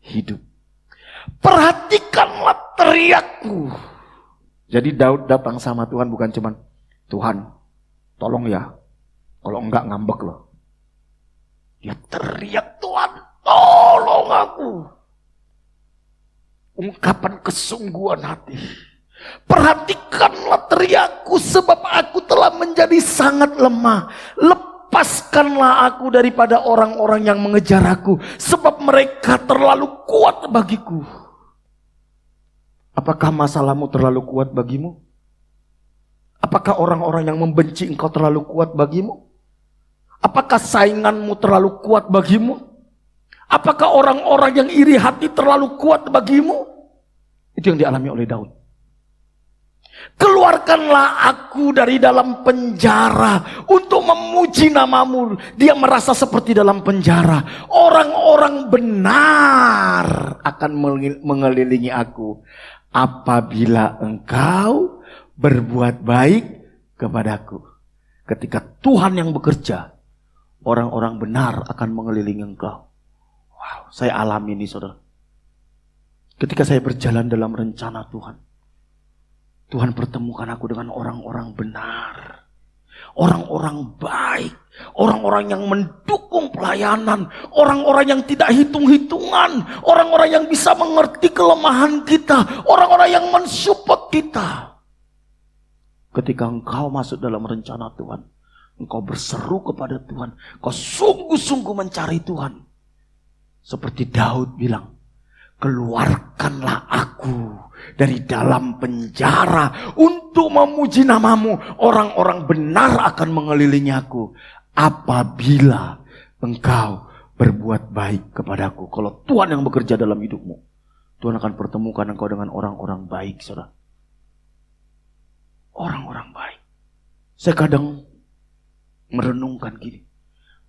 hidup. Perhatikanlah teriakku. Jadi Daud datang sama Tuhan bukan cuman, Tuhan tolong ya, kalau enggak ngambek loh. Dia teriak, Tuhan tolong aku. Ungkapan kesungguhan hati. Perhatikanlah teriakku sebab aku telah menjadi sangat lemah. Lepaskanlah aku daripada orang-orang yang mengejar aku, sebab mereka terlalu kuat bagiku. Apakah masalahmu terlalu kuat bagimu? Apakah orang-orang yang membenci engkau terlalu kuat bagimu? Apakah sainganmu terlalu kuat bagimu? Apakah orang-orang yang iri hati terlalu kuat bagimu? Itu yang dialami oleh Daud. Keluarkanlah aku dari dalam penjara untuk memuji namamu. Dia merasa seperti dalam penjara. Orang-orang benar akan mengelilingi aku apabila engkau berbuat baik kepadaku. Ketika Tuhan yang bekerja, orang-orang benar akan mengelilingi engkau. Wow, saya alami ini saudara. Ketika saya berjalan dalam rencana Tuhan, Tuhan pertemukan aku dengan orang-orang benar. Orang-orang baik. Orang-orang yang mendukung pelayanan. Orang-orang yang tidak hitung-hitungan. Orang-orang yang bisa mengerti kelemahan kita. Orang-orang yang mensupport kita. Ketika engkau masuk dalam rencana Tuhan, engkau berseru kepada Tuhan, engkau sungguh-sungguh mencari Tuhan. Seperti Daud bilang, keluarkanlah aku dari dalam penjara untuk memuji namamu. Orang-orang benar akan mengelilingi aku apabila engkau berbuat baik kepadaku. Kalau Tuhan yang bekerja dalam hidupmu, Tuhan akan pertemukan engkau dengan orang-orang baik, saudara. Orang-orang baik. Saya kadang merenungkan gini.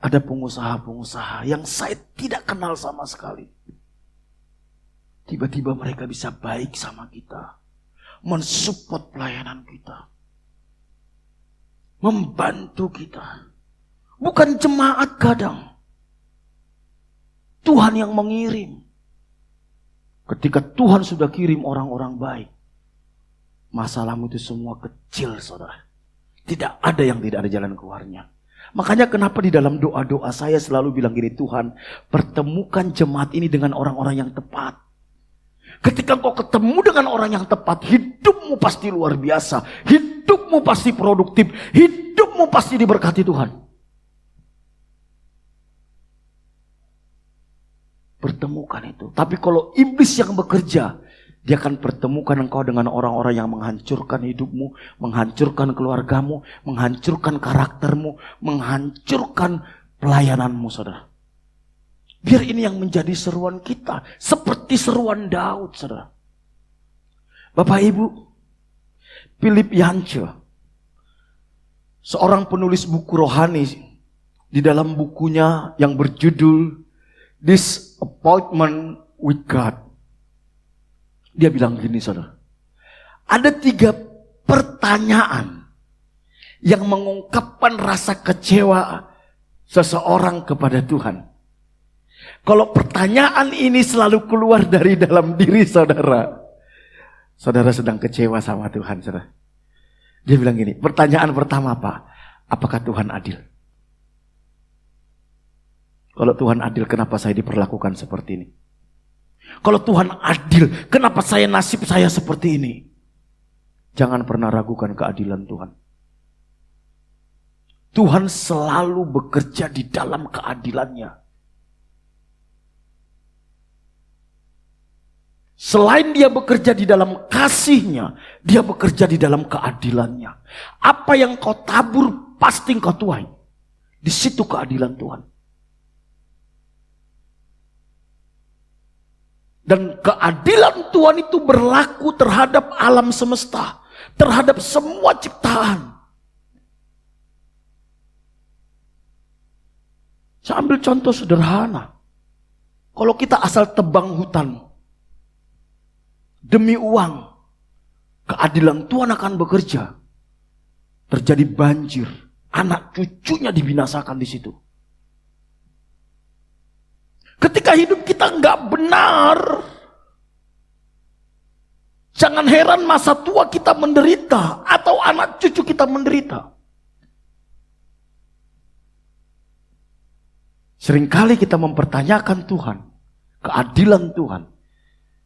Ada pengusaha-pengusaha yang saya tidak kenal sama sekali. Tiba-tiba mereka bisa baik sama kita. Mensupport pelayanan kita. Membantu kita. Bukan jemaat kadang. Tuhan yang mengirim. Ketika Tuhan sudah kirim orang-orang baik, masalahmu itu semua kecil, saudara. Tidak ada yang tidak ada jalan keluarnya. Makanya kenapa di dalam doa-doa saya selalu bilang gini, Tuhan, pertemukan jemaat ini dengan orang-orang yang tepat. Ketika kau ketemu dengan orang yang tepat, hidupmu pasti luar biasa. Hidupmu pasti produktif. Hidupmu pasti diberkati Tuhan. Pertemukan itu. Tapi kalau iblis yang bekerja, dia akan pertemukan engkau dengan orang-orang yang menghancurkan hidupmu, menghancurkan keluargamu, menghancurkan karaktermu, menghancurkan pelayananmu, saudara. Biar ini yang menjadi seruan kita. Seperti seruan Daud, saudara. Bapak Ibu, Philip Yancey, seorang penulis buku rohani, di dalam bukunya yang berjudul This Appointment with God, dia bilang gini, saudara. Ada 3 pertanyaan yang mengungkapkan rasa kecewa seseorang kepada Tuhan. Kalau pertanyaan ini selalu keluar dari dalam diri saudara, saudara sedang kecewa sama Tuhan, saudara. Dia bilang gini, pertanyaan pertama apa? Apakah Tuhan adil? Kalau Tuhan adil, kenapa saya diperlakukan seperti ini? Kalau Tuhan adil, kenapa nasib saya seperti ini? Jangan pernah ragukan keadilan Tuhan. Tuhan selalu bekerja di dalam keadilannya. Selain dia bekerja di dalam kasihnya, dia bekerja di dalam keadilannya. Apa yang kau tabur, pasti kau tuai. Di situ keadilan Tuhan. Dan keadilan Tuhan itu berlaku terhadap alam semesta, terhadap semua ciptaan. Saya ambil contoh sederhana. Kalau kita asal tebang hutan demi uang, keadilan Tuhan akan bekerja. Terjadi banjir, anak cucunya dibinasakan di situ. Ketika hidup kita nggak benar, jangan heran masa tua kita menderita atau anak cucu kita menderita. Seringkali kita mempertanyakan Tuhan, keadilan Tuhan,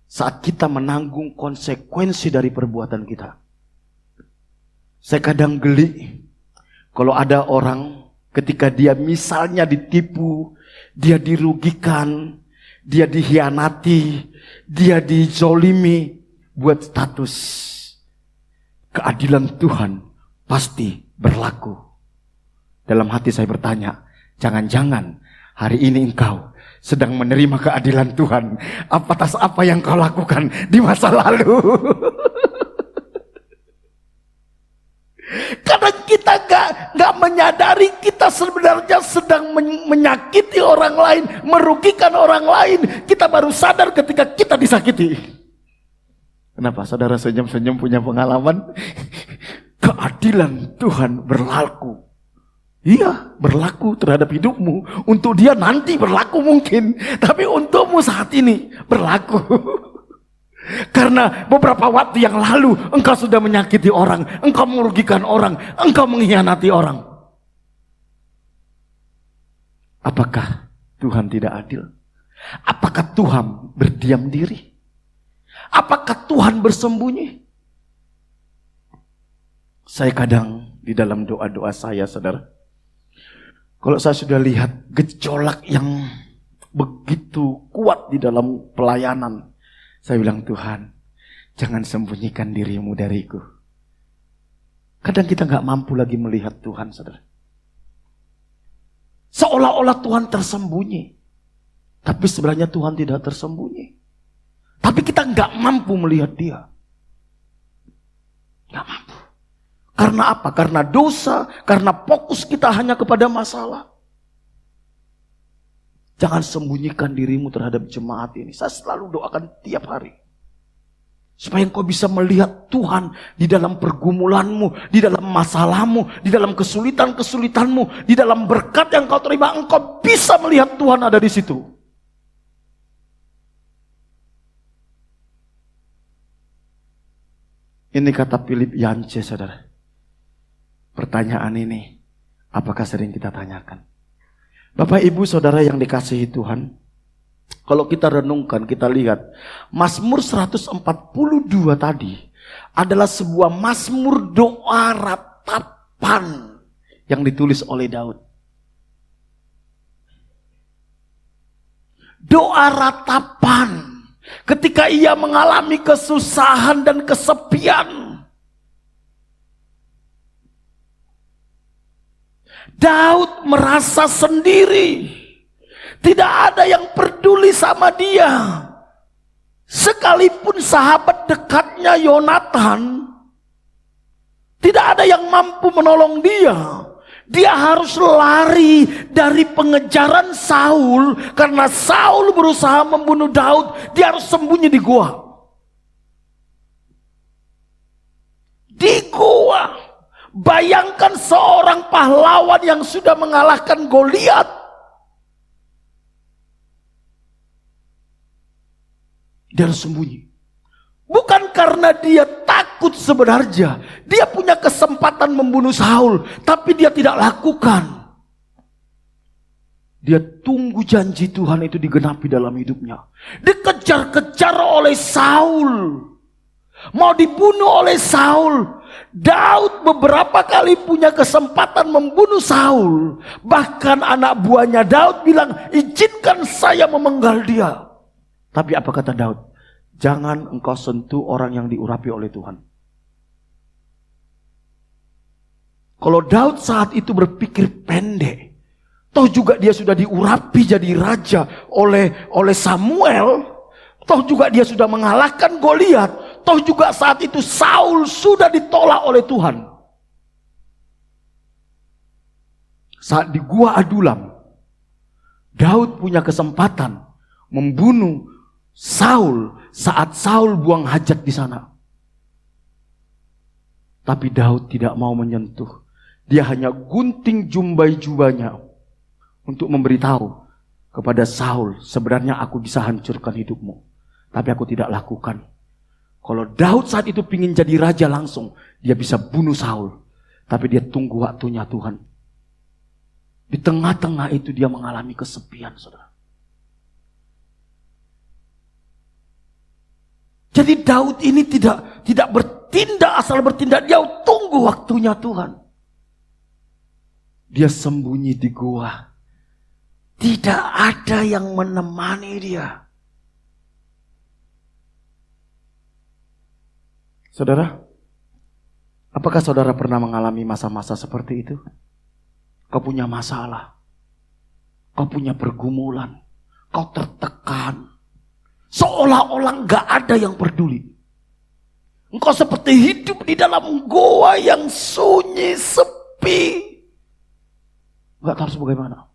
saat kita menanggung konsekuensi dari perbuatan kita. Saya kadang geli kalau ada orang ketika dia misalnya ditipu, dia dirugikan, dia dihianati, dia dizolimi buat status. Keadilan Tuhan pasti berlaku. Dalam hati saya bertanya, jangan-jangan hari ini engkau sedang menerima keadilan Tuhan atas apa yang kau lakukan di masa lalu. Kadang kita gak menyadari kita sebenarnya sedang menyakiti orang lain, merugikan orang lain. Kita baru sadar ketika kita disakiti. Kenapa saudara senyum-senyum punya pengalaman? Keadilan Tuhan berlaku. Iya, berlaku terhadap hidupmu. Untuk dia nanti berlaku mungkin. Tapi untukmu saat ini berlaku. Karena beberapa waktu yang lalu engkau sudah menyakiti orang, engkau merugikan orang, engkau mengkhianati orang. Apakah Tuhan tidak adil? Apakah Tuhan berdiam diri? Apakah Tuhan bersembunyi? Saya kadang di dalam doa-doa saya, saudara, kalau saya sudah lihat gejolak yang begitu kuat di dalam pelayanan, saya bilang, Tuhan, jangan sembunyikan dirimu dariku. Kadang kita gak mampu lagi melihat Tuhan, saudara. Seolah-olah Tuhan tersembunyi. Tapi sebenarnya Tuhan tidak tersembunyi. Tapi kita gak mampu melihat dia. Gak mampu. Karena apa? Karena dosa, karena fokus kita hanya kepada masalah. Jangan sembunyikan dirimu terhadap jemaat ini. Saya selalu doakan tiap hari. Supaya engkau bisa melihat Tuhan di dalam pergumulanmu, di dalam masalahmu, di dalam kesulitan-kesulitanmu, di dalam berkat yang kau terima, engkau bisa melihat Tuhan ada di situ. Ini kata Philip Yancey, saudara. Pertanyaan ini, apakah sering kita tanyakan? Bapak, Ibu, Saudara yang dikasihi Tuhan, kalau kita renungkan, kita lihat, Mazmur 142 tadi adalah sebuah mazmur doa ratapan yang ditulis oleh Daud. Doa ratapan ketika ia mengalami kesusahan dan kesepian. Daud merasa sendiri. Tidak ada yang peduli sama dia. Sekalipun sahabat dekatnya Yonatan, tidak ada yang mampu menolong dia. Dia harus lari dari pengejaran Saul. Karena Saul berusaha membunuh Daud. Dia harus sembunyi di gua. Di gua. Bayangkan seorang pahlawan yang sudah mengalahkan Goliat. Dia harus sembunyi. Bukan karena dia takut sebenarnya. Dia punya kesempatan membunuh Saul. Tapi dia tidak lakukan. Dia tunggu janji Tuhan itu digenapi dalam hidupnya. Dikejar-kejar oleh Saul. Mau dibunuh oleh Saul. Daud beberapa kali punya kesempatan membunuh Saul. Bahkan anak buahnya Daud bilang, izinkan saya memenggal dia. Tapi apa kata Daud? Jangan engkau sentuh orang yang diurapi oleh Tuhan. Kalau Daud saat itu berpikir pendek, toh juga dia sudah diurapi jadi raja oleh Samuel, toh juga dia sudah mengalahkan Goliat, toh juga saat itu Saul sudah ditolak oleh Tuhan. Saat di Gua Adulam, Daud punya kesempatan membunuh Saul saat Saul buang hajat di sana. Tapi Daud tidak mau menyentuh. Dia hanya gunting jubahnya untuk memberitahu kepada Saul, sebenarnya aku bisa hancurkan hidupmu. Tapi aku tidak lakukan. Kalau Daud saat itu ingin jadi raja langsung, dia bisa bunuh Saul. Tapi dia tunggu waktunya Tuhan. Di tengah-tengah itu dia mengalami kesepian, saudara. Jadi Daud ini tidak bertindak asal bertindak, dia tunggu waktunya Tuhan. Dia sembunyi di gua. Tidak ada yang menemani dia. Saudara, apakah saudara pernah mengalami masa-masa seperti itu? Kau punya masalah, kau punya pergumulan, kau tertekan. Seolah-olah gak ada yang peduli. Engkau seperti hidup di dalam goa yang sunyi, sepi. Gak tahu harus bagaimana.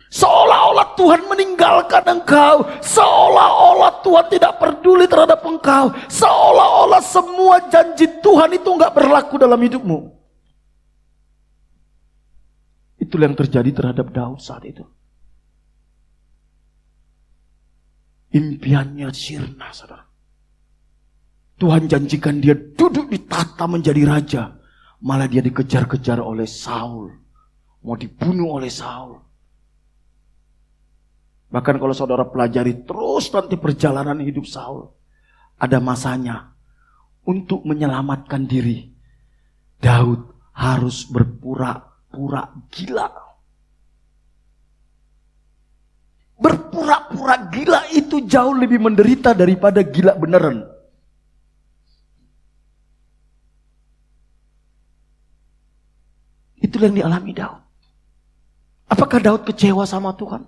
Seolah-olah Tuhan meninggalkan engkau. Seolah-olah Tuhan tidak peduli terhadap engkau. Seolah-olah semua janji Tuhan itu gak berlaku dalam hidupmu. Itulah yang terjadi terhadap Daud saat itu. Impiannya sirna, saudara. Tuhan janjikan dia duduk di tahta menjadi raja. Malah dia dikejar-kejar oleh Saul. Mau dibunuh oleh Saul. Bahkan kalau saudara pelajari terus nanti perjalanan hidup Saul. Ada masanya. Untuk menyelamatkan diri. Daud harus berpura-pura gila. Berpura-pura gila itu jauh lebih menderita daripada gila beneran. Itulah yang dialami Daud. Apakah Daud kecewa sama Tuhan?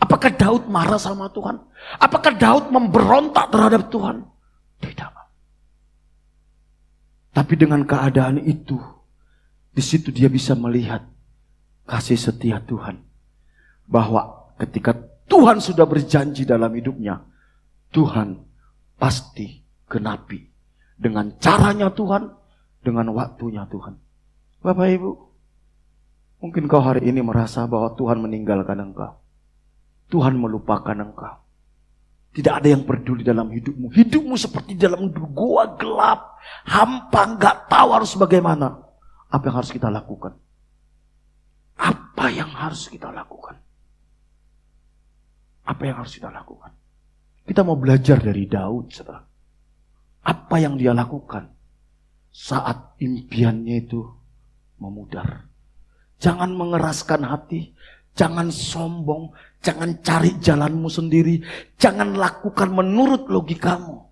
Apakah Daud marah sama Tuhan? Apakah Daud memberontak terhadap Tuhan? Tidak. Tapi dengan keadaan itu, di situ dia bisa melihat kasih setia Tuhan. Bahwa ketika Tuhan sudah berjanji dalam hidupnya, Tuhan pasti genapi. Dengan caranya Tuhan, dengan waktunya Tuhan. Bapak Ibu, mungkin kau hari ini merasa bahwa Tuhan meninggalkan engkau. Tuhan melupakan engkau. Tidak ada yang peduli dalam hidupmu. Hidupmu seperti dalam gua gelap, hampa, gak tahu harus bagaimana. Apa yang harus kita lakukan? Apa yang harus kita lakukan? Apa yang harus kita lakukan? Kita mau belajar dari Daud, saudara. Apa yang dia lakukan saat impiannya itu memudar. Jangan mengeraskan hati, jangan sombong, jangan cari jalanmu sendiri, jangan lakukan menurut logikamu.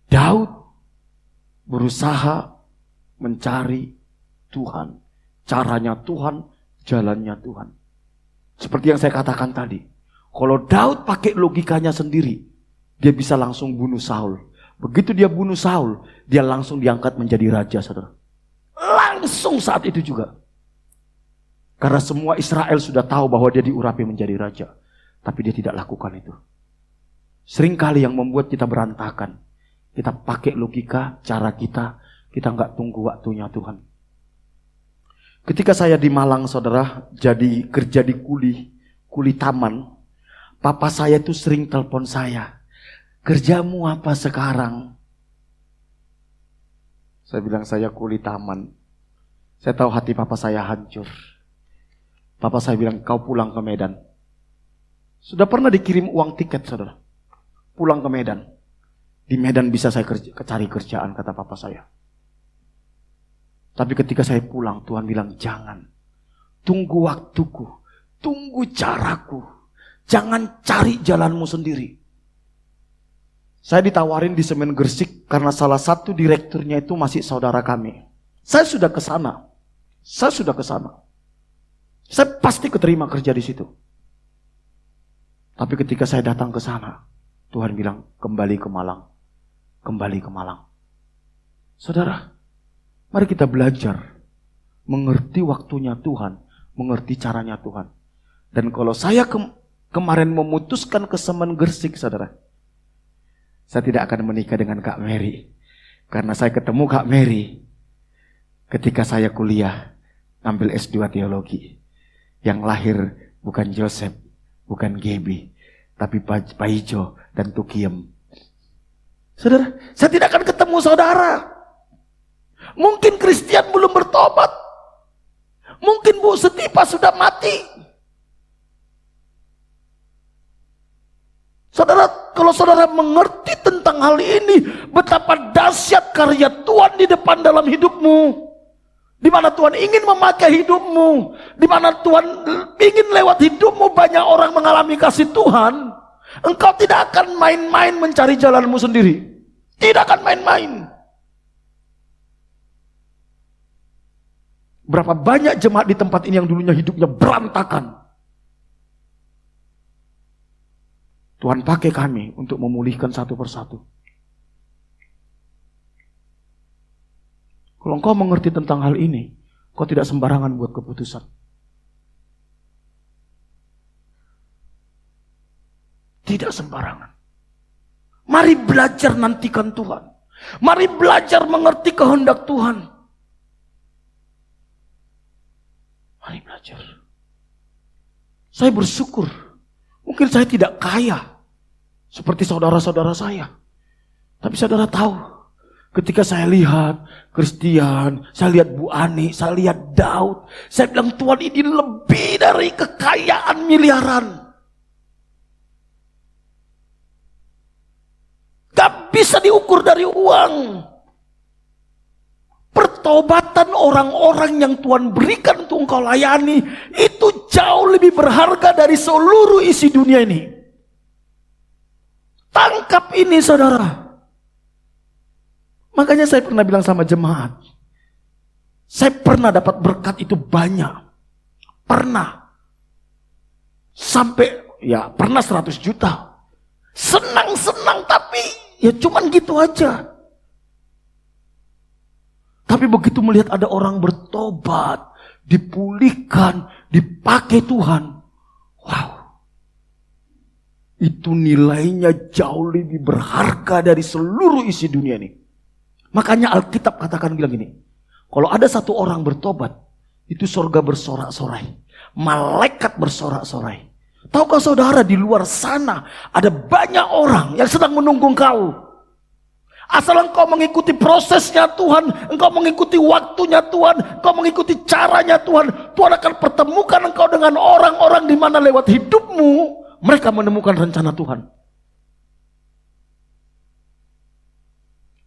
Daud berusaha mencari Tuhan, caranya Tuhan, jalannya Tuhan. Seperti yang saya katakan tadi, kalau Daud pakai logikanya sendiri, dia bisa langsung bunuh Saul. Begitu dia bunuh Saul, dia langsung diangkat menjadi raja, saudara. Langsung saat itu juga. Karena semua Israel sudah tahu bahwa dia diurapi menjadi raja. Tapi dia tidak lakukan itu. Seringkali yang membuat kita berantakan, Kita pakai logika, cara kita nggak tunggu waktunya Tuhan. Ketika saya di Malang, saudara, jadi kerja di kuli taman, papa saya itu sering telepon saya, kerjamu apa sekarang? Saya bilang saya kuli taman. Saya tahu hati papa saya hancur. Papa saya bilang, kau pulang ke Medan. Sudah pernah dikirim uang tiket, saudara, pulang ke Medan. Di Medan bisa saya cari kerjaan, kata papa saya. Tapi ketika saya pulang, Tuhan bilang, jangan. Tunggu waktuku. Tunggu caraku. Jangan cari jalanmu sendiri. Saya ditawarin di Semen Gresik karena salah satu direkturnya itu masih saudara kami. Saya sudah ke sana. Saya pasti keterima kerja di situ. Tapi ketika saya datang ke sana, Tuhan bilang, kembali ke Malang. Kembali ke Malang. Saudara, mari kita belajar mengerti waktunya Tuhan, mengerti caranya Tuhan. Dan kalau saya kemarin memutuskan ke Semen Gresik, saudara, saya tidak akan menikah dengan Kak Mary. Karena saya ketemu Kak Mary ketika saya kuliah, ambil S2 teologi. Yang lahir bukan Joseph, bukan Gaby, tapi Pak Ijo dan Tukiem. Saudara, saya tidak akan ketemu saudara. Mungkin Christian belum bertobat. Mungkin Bu Setipa sudah mati. Saudara, kalau saudara mengerti tentang hal ini, betapa dahsyat karya Tuhan di depan dalam hidupmu. Di mana Tuhan ingin memakai hidupmu. Di mana Tuhan ingin lewat hidupmu banyak orang mengalami kasih Tuhan. Engkau tidak akan main-main mencari jalanmu sendiri. Tidak akan main-main. Berapa banyak jemaat di tempat ini yang dulunya hidupnya berantakan. Tuhan pakai kami untuk memulihkan satu persatu. Kalau engkau mengerti tentang hal ini, kau tidak sembarangan buat keputusan. Tidak sembarangan. Mari belajar nantikan Tuhan. Mari belajar mengerti kehendak Tuhan. Mari belajar. Saya bersyukur. Mungkin saya tidak kaya seperti saudara-saudara saya. Tapi saudara tahu, ketika saya lihat Christian, saya lihat Bu Ani, saya lihat Daud, saya bilang Tuhan ini lebih dari kekayaan miliaran. Gak bisa diukur dari uang. Pertobatan orang-orang yang Tuhan berikan untuk engkau layani, itu jauh lebih berharga dari seluruh isi dunia ini. Tangkap ini saudara. Makanya saya pernah bilang sama jemaat, saya pernah dapat berkat itu banyak. Pernah. Sampai, pernah 100 juta. Senang-senang tapi ya cuman gitu aja. Tapi begitu melihat ada orang bertobat, dipulihkan, dipakai Tuhan, wow. Itu nilainya jauh lebih berharga dari seluruh isi dunia ini. Makanya Alkitab katakan bilang gini, kalau ada satu orang bertobat, itu surga bersorak-sorai, malaikat bersorak-sorai. Tahukah saudara, di luar sana ada banyak orang yang sedang menunggu engkau. Asal engkau mengikuti prosesnya Tuhan, engkau mengikuti waktunya Tuhan, engkau mengikuti caranya Tuhan, Tuhan akan pertemukan engkau dengan orang-orang di mana lewat hidupmu mereka menemukan rencana Tuhan.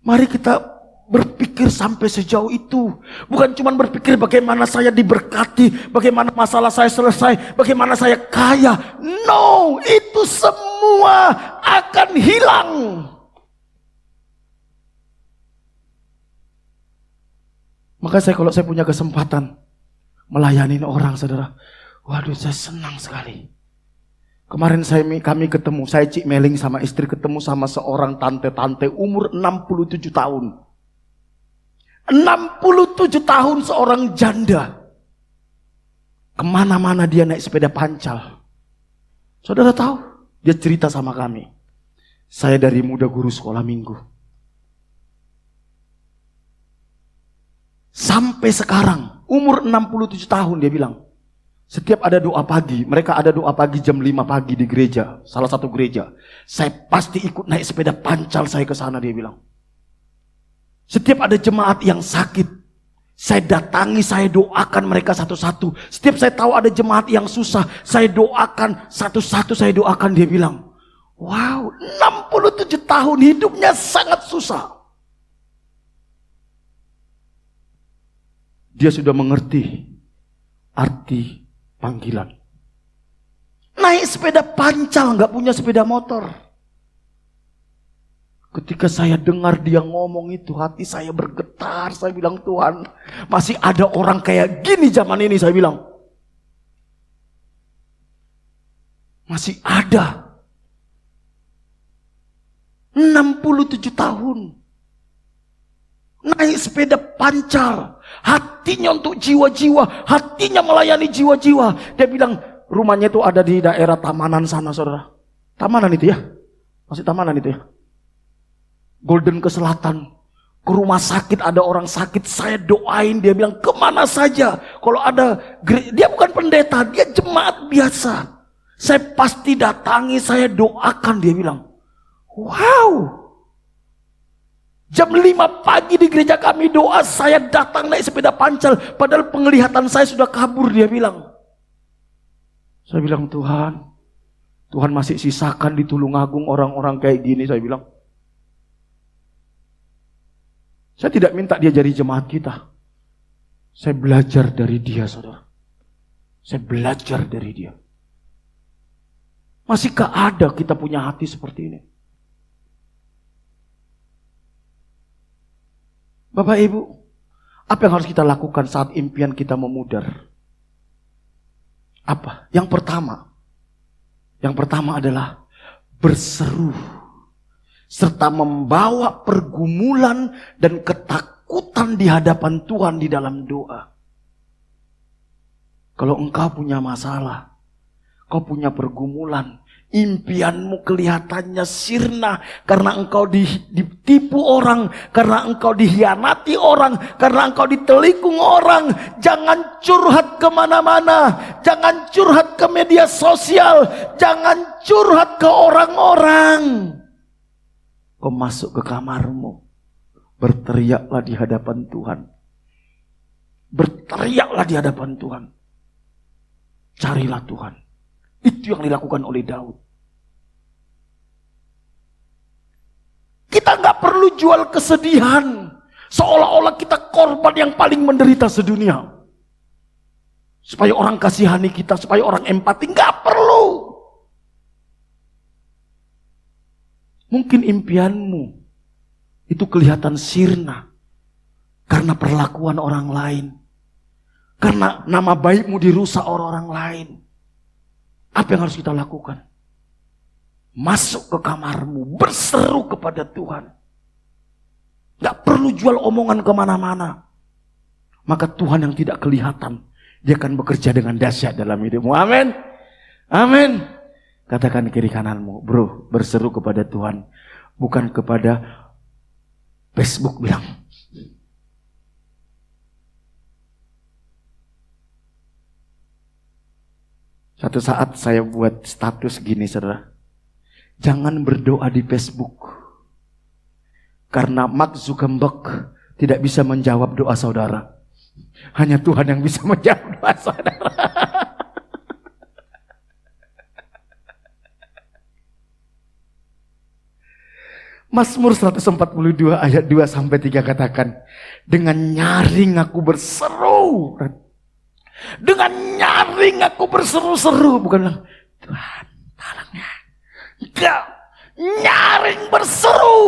Mari kita berpikir sampai sejauh itu. Bukan cuma berpikir bagaimana saya diberkati, bagaimana masalah saya selesai, bagaimana saya kaya. No, itu semua akan hilang. Maka kalau saya punya kesempatan melayani orang, saudara, waduh saya senang sekali. Kemarin kami ketemu, saya Cik Meling sama istri ketemu sama seorang tante-tante umur 67 tahun. 67 tahun seorang janda. Kemana-mana dia naik sepeda pancal. Saudara tahu, dia cerita sama kami. Saya dari muda guru sekolah minggu. Sampai sekarang, umur 67 tahun dia bilang. Setiap ada doa pagi, mereka ada doa pagi jam 5 pagi di gereja, salah satu gereja. Saya pasti ikut naik sepeda pancal saya ke sana, dia bilang. Setiap ada jemaat yang sakit, saya datangi, saya doakan mereka satu-satu. Setiap saya tahu ada jemaat yang susah, saya doakan satu-satu, saya doakan, dia bilang. Wow, 67 tahun hidupnya sangat susah. Dia sudah mengerti arti panggilan. Naik sepeda pancal, gak punya sepeda motor. Ketika saya dengar dia ngomong itu, hati saya bergetar. Saya bilang, Tuhan, masih ada orang kayak gini zaman ini, saya bilang. Masih ada. 67 tahun. Naik sepeda pancal. Hatinya untuk jiwa-jiwa. Hatinya melayani jiwa-jiwa. Dia bilang, rumahnya itu ada di daerah Tamanan sana, saudara. Tamanan itu ya? Masih Tamanan itu ya? Golden ke selatan. Ke rumah sakit, ada orang sakit, saya doain. Dia bilang, kemana saja. Kalau ada, dia bukan pendeta, dia jemaat biasa. Saya pasti datangi, saya doakan, dia bilang. Wow. Jam 5 pagi di gereja kami doa, saya datang naik sepeda pancal. Padahal penglihatan saya sudah kabur, dia bilang. Saya bilang, Tuhan masih sisakan di Tulungagung orang-orang kayak gini, saya bilang. Saya tidak minta dia jadi jemaat kita. Saya belajar dari dia, saudara. Saya belajar dari dia. Masihkah ada kita punya hati seperti ini? Bapak Ibu, apa yang harus kita lakukan saat impian kita memudar? Apa? Yang pertama adalah berseru serta membawa pergumulan dan ketakutan di hadapan Tuhan di dalam doa. Kalau engkau punya masalah, kau punya pergumulan, impianmu kelihatannya sirna karena engkau ditipu orang, karena engkau dihianati orang, karena engkau ditelikung orang. Jangan curhat kemana-mana, jangan curhat ke media sosial, jangan curhat ke orang-orang. Kau masuk ke kamarmu, berteriaklah di hadapan Tuhan. Berteriaklah di hadapan Tuhan. Carilah Tuhan. Itu yang dilakukan oleh Daud. Kita gak perlu jual kesedihan. Seolah-olah kita korban yang paling menderita sedunia. Supaya orang kasihani kita, supaya orang empati. Gak perlu. Mungkin impianmu itu kelihatan sirna karena perlakuan orang lain. Karena nama baikmu dirusak orang-orang lain. Apa yang harus kita lakukan? Masuk ke kamarmu, berseru kepada Tuhan. Gak perlu jual omongan kemana-mana. Maka Tuhan yang tidak kelihatan, dia akan bekerja dengan dahsyat dalam hidupmu. Amin. Amin. Katakan kiri kananmu, bro, berseru kepada Tuhan. Bukan kepada Facebook bilang. Satu saat saya buat status gini, saudara. Jangan berdoa di Facebook. Karena Mark Zuckerberg tidak bisa menjawab doa saudara. Hanya Tuhan yang bisa menjawab doa saudara. Mazmur 142 ayat 2-3 katakan, dengan nyaring aku berseru. Dengan nyaring aku berseru-seru. Bukan Tuhan tolongnya. Enggak. Nyaring berseru.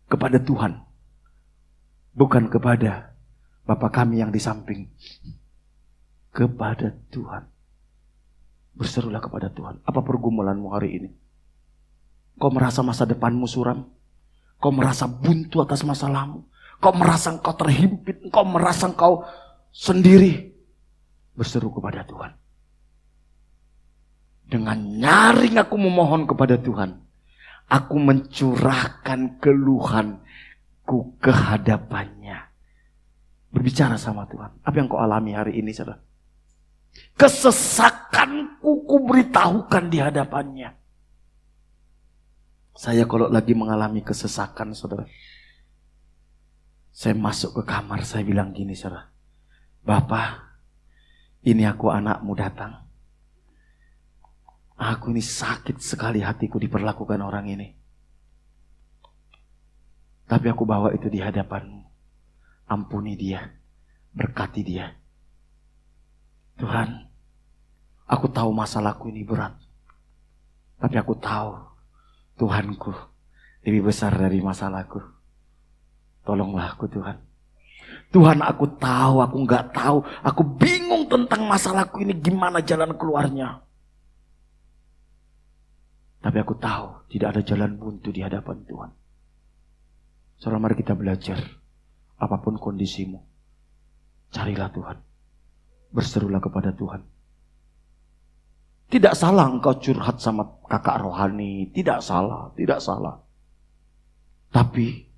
Kepada Tuhan. Bukan kepada Bapa kami yang di samping. Kepada Tuhan. Berserulah kepada Tuhan. Apa pergumulanmu hari ini? Kau merasa masa depanmu suram? Kau merasa buntu atas masalahmu? Kau merasa engkau terhimpit? Kau merasa engkau sendiri? Berseru kepada Tuhan. Dengan nyaring aku memohon kepada Tuhan. Aku mencurahkan keluhan ku ke hadapannya. Berbicara sama Tuhan. Apa yang kau alami hari ini, saudara? Kesesakanku ku beritahukan di hadapannya. Saya kalau lagi mengalami kesesakan, saudara, saya masuk ke kamar, saya bilang gini, saudara. Bapak, ini aku anakmu datang. Aku ini sakit sekali hatiku diperlakukan orang ini. Tapi aku bawa itu di hadapanmu. Ampuni dia, berkati dia. Tuhan, aku tahu masalahku ini berat. Tapi aku tahu Tuhanku lebih besar dari masalahku. Tolonglah aku Tuhan. Tuhan, aku tahu, aku nggak tahu. Aku bingung tentang masalahku ini, gimana jalan keluarnya. Tapi aku tahu tidak ada jalan buntu di hadapan Tuhan. Saudara, mari kita belajar. Apapun kondisimu, carilah Tuhan. Berserulah kepada Tuhan. Tidak salah engkau curhat sama kakak rohani. Tidak salah, tidak salah. Tapi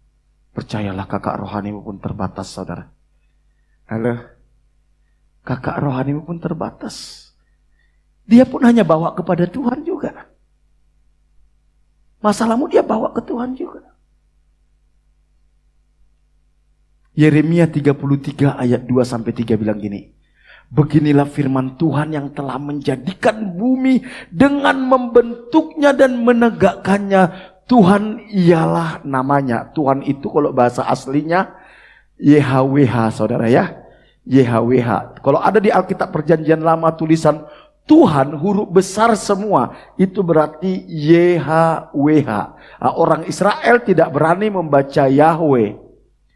percayalah, kakak rohanimu pun terbatas, saudara. Halo, kakak rohanimu pun terbatas. Dia pun hanya bawa kepada Tuhan juga. Masalahmu dia bawa ke Tuhan juga. Yeremia 33 ayat 2-3 bilang gini. Beginilah firman Tuhan yang telah menjadikan bumi dengan membentuknya dan menegakkannya. Tuhan ialah namanya. Tuhan itu kalau bahasa aslinya YHWH, saudara ya. YHWH. Kalau ada di Alkitab Perjanjian Lama tulisan Tuhan huruf besar semua, itu berarti YHWH. Nah, orang Israel tidak berani membaca Yahweh.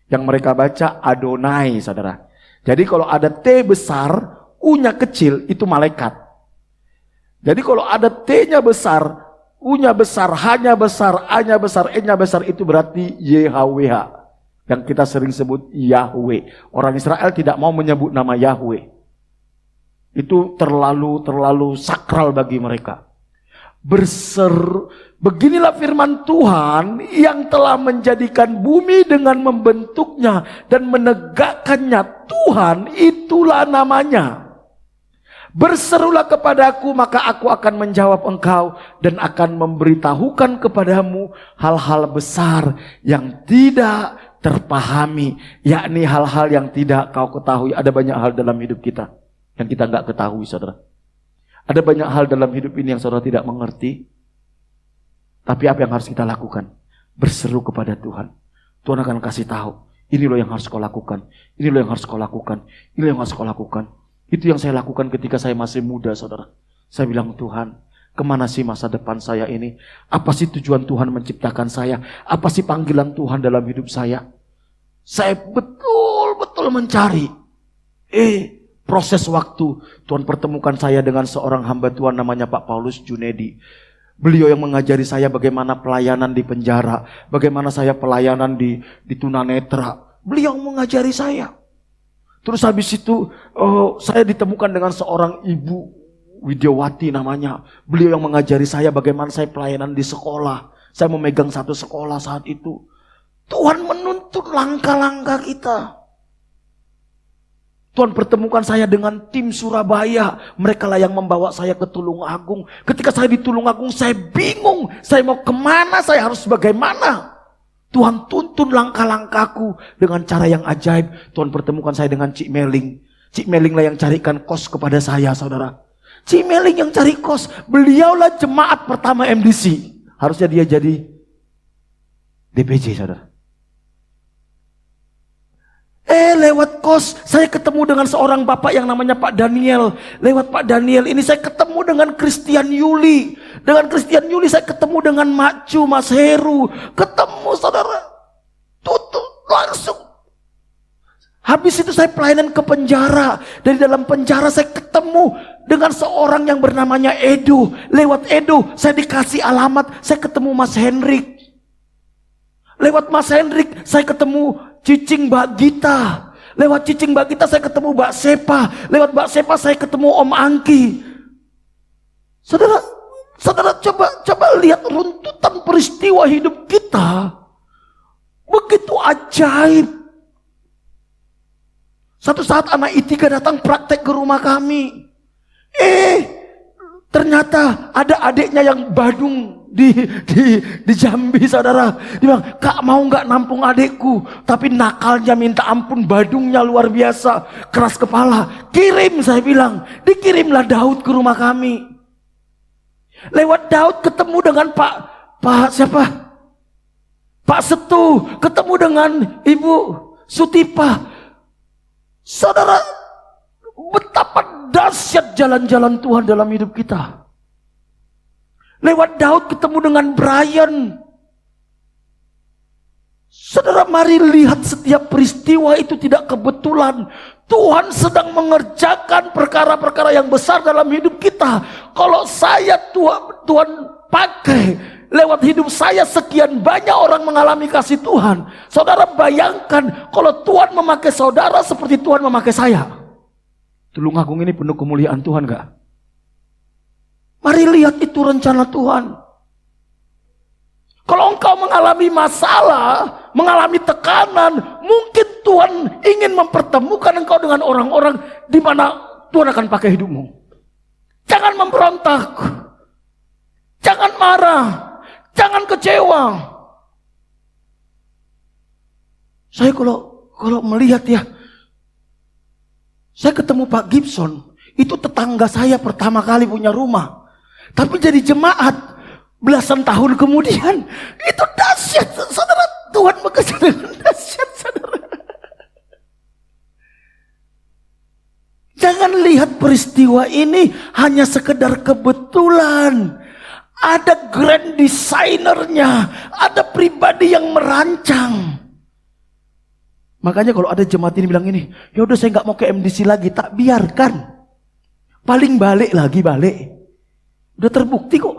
Yang mereka baca Adonai, saudara. Jadi kalau ada T besar, U-nya kecil, itu malaikat. Jadi kalau ada T-nya besar, U-nya besar, H-nya besar, A-nya besar, E-nya besar, itu berarti YHWH. Yang kita sering sebut Yahweh. Orang Israel tidak mau menyebut nama Yahweh. Itu terlalu sakral bagi mereka. Beginilah firman Tuhan yang telah menjadikan bumi dengan membentuknya dan menegakkannya. Tuhan itulah namanya. Berserulah kepadaku, maka aku akan menjawab engkau dan akan memberitahukan kepadamu hal-hal besar yang tidak terpahami, yakni hal-hal yang tidak kau ketahui. Ada banyak hal dalam hidup kita yang kita nggak ketahui, saudara. Ada banyak hal dalam hidup ini yang saudara tidak mengerti. Tapi apa yang harus kita lakukan? Berseru kepada Tuhan. Tuhan akan kasih tahu. Ini loh yang harus kau lakukan. Ini loh yang harus kau lakukan. Ini loh yang harus kau lakukan. Itu yang saya lakukan ketika saya masih muda, saudara. Saya bilang, Tuhan, kemana sih masa depan saya ini? Apa sih tujuan Tuhan menciptakan saya? Apa sih panggilan Tuhan dalam hidup saya? Saya betul-betul mencari. Proses waktu, Tuhan pertemukan saya dengan seorang hamba Tuhan namanya Pak Paulus Junedi. Beliau yang mengajari saya bagaimana pelayanan di penjara, bagaimana saya pelayanan di tunanetra. Beliau mengajari saya. Terus habis itu saya ditemukan dengan seorang ibu Widyawati namanya. Beliau yang mengajari saya bagaimana saya pelayanan di sekolah. Saya memegang satu sekolah saat itu. Tuhan menuntut langkah-langkah kita. Tuhan pertemukan saya dengan tim Surabaya. Mereka lah yang membawa saya ke Tulungagung. Ketika saya di Tulungagung, saya bingung. Saya mau kemana, saya harus bagaimana. Tuhan tuntun langkah-langkahku dengan cara yang ajaib. Tuhan pertemukan saya dengan Cik Meling. Cik Meling lah yang carikan kos kepada saya, saudara. Cik Meling yang cari kos. Beliaulah jemaat pertama MDC. Harusnya dia jadi DPJ, saudara. Lewat kos, saya ketemu dengan seorang bapak yang namanya Pak Daniel. Lewat Pak Daniel ini saya ketemu dengan Christian Yuli. Dengan Christian Yuli saya ketemu dengan Makcu, Mas Heru. Ketemu, saudara. Tutup, langsung. Habis itu saya pelayanan ke penjara. Dari dalam penjara saya ketemu dengan seorang yang bernamanya Edo. Lewat Edo, saya dikasih alamat. Saya ketemu Mas Hendrik. Lewat Mas Hendrik, saya ketemu Cicing Mbak Gita. Lewat Cicing Mbak Gita saya ketemu Mbak Sepa. Lewat Mbak Sepa saya ketemu Om Angki. Saudara coba lihat runtutan peristiwa hidup kita. Begitu ajaib. Satu saat anak I3 datang praktek ke rumah kami. Ternyata ada adiknya yang badung di Jambi, saudara. Dia bilang, "Kak, mau nggak nampung adikku?" Tapi nakalnya minta ampun, badungnya luar biasa, keras kepala. Kirim, saya bilang. Dikirimlah Daud ke rumah kami. Lewat Daud ketemu dengan Pak siapa? Pak Setu, ketemu dengan Ibu Sutipa. Saudara, betapa dahsyat jalan-jalan Tuhan dalam hidup kita. Lewat Daud ketemu dengan Brian. Saudara, mari lihat setiap peristiwa itu tidak kebetulan. Tuhan sedang mengerjakan perkara-perkara yang besar dalam hidup kita. Kalau saya Tuhan pakai lewat hidup saya, sekian banyak orang mengalami kasih Tuhan. Saudara bayangkan kalau Tuhan memakai saudara seperti Tuhan memakai saya. Tulungagung ini penuh kemuliaan Tuhan gak? Mari lihat itu rencana Tuhan. Kalau engkau mengalami masalah, mengalami tekanan, mungkin Tuhan ingin mempertemukan engkau dengan orang-orang di mana Tuhan akan pakai hidupmu. Jangan memberontak. Jangan marah. Jangan kecewa. Saya kalau melihat ya, saya ketemu Pak Gibson, itu tetangga saya pertama kali punya rumah. Tapi jadi jemaat belasan tahun kemudian, itu dahsyat, saudara. Tuhan bekerja dengan dahsyat, saudara. Jangan lihat peristiwa ini hanya sekedar kebetulan. Ada grand desainernya, ada pribadi yang merancang. Makanya kalau ada jemaat ini bilang ini, ya udah saya nggak mau ke MDC lagi, tak biarkan. Paling balik lagi balik. Udah terbukti kok.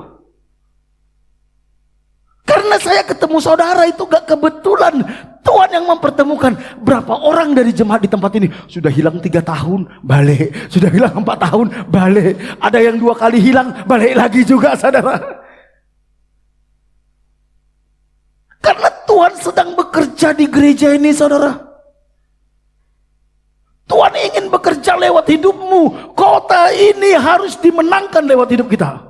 Karena saya ketemu saudara itu gak kebetulan. Tuhan yang mempertemukan. Berapa orang dari jemaat di tempat ini sudah hilang 3 tahun, balik. Sudah hilang 4 tahun, balik. Ada yang 2 kali hilang, balik lagi juga, saudara. Karena Tuhan sedang bekerja di gereja ini, saudara. Tuhan ingin bekerja lewat hidupmu. Kota ini harus dimenangkan lewat hidup kita.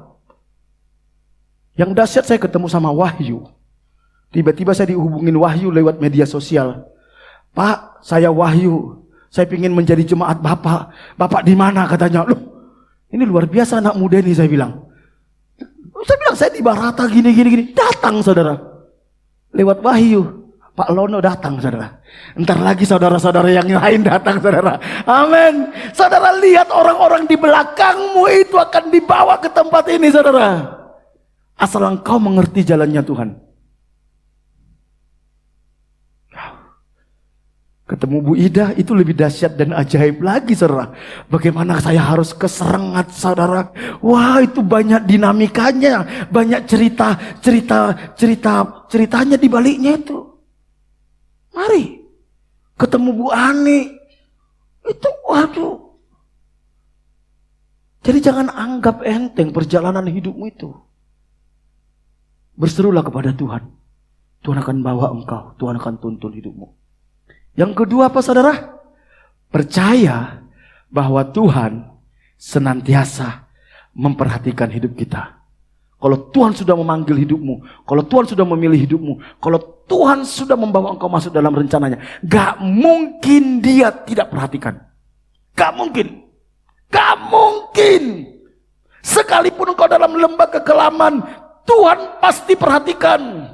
Yang dahsyat, saya ketemu sama Wahyu. Tiba-tiba saya dihubungin Wahyu lewat media sosial. "Pak, saya Wahyu. Saya ingin menjadi jemaat Bapak. Bapak di mana?" katanya. "Loh, ini luar biasa anak muda ini," saya bilang. Saya di Barata gini. Datang, saudara. Lewat Wahyu. Pak Lono datang, saudara. Entar lagi saudara-saudara yang lain datang, saudara. Amin. Saudara, lihat orang-orang di belakangmu itu akan dibawa ke tempat ini, saudara. Asal engkau mengerti jalannya Tuhan. Ketemu Bu Ida itu lebih dahsyat dan ajaib lagi, saudara. Bagaimana saya harus keserengat, saudara. Wah, itu banyak dinamikanya, banyak ceritanya di baliknya itu. Mari ketemu Bu Ani. Itu waduh. Jadi jangan anggap enteng perjalanan hidupmu itu. Berserulah kepada Tuhan. Tuhan akan bawa engkau. Tuhan akan tuntun hidupmu. Yang kedua apa, saudara? Percaya bahwa Tuhan senantiasa memperhatikan hidup kita. Kalau Tuhan sudah memanggil hidupmu, kalau Tuhan sudah memilih hidupmu, kalau Tuhan sudah membawa engkau masuk dalam rencananya, gak mungkin Dia tidak perhatikan. Gak mungkin. Gak mungkin. Sekalipun engkau dalam lembah kekelaman, Tuhan pasti perhatikan.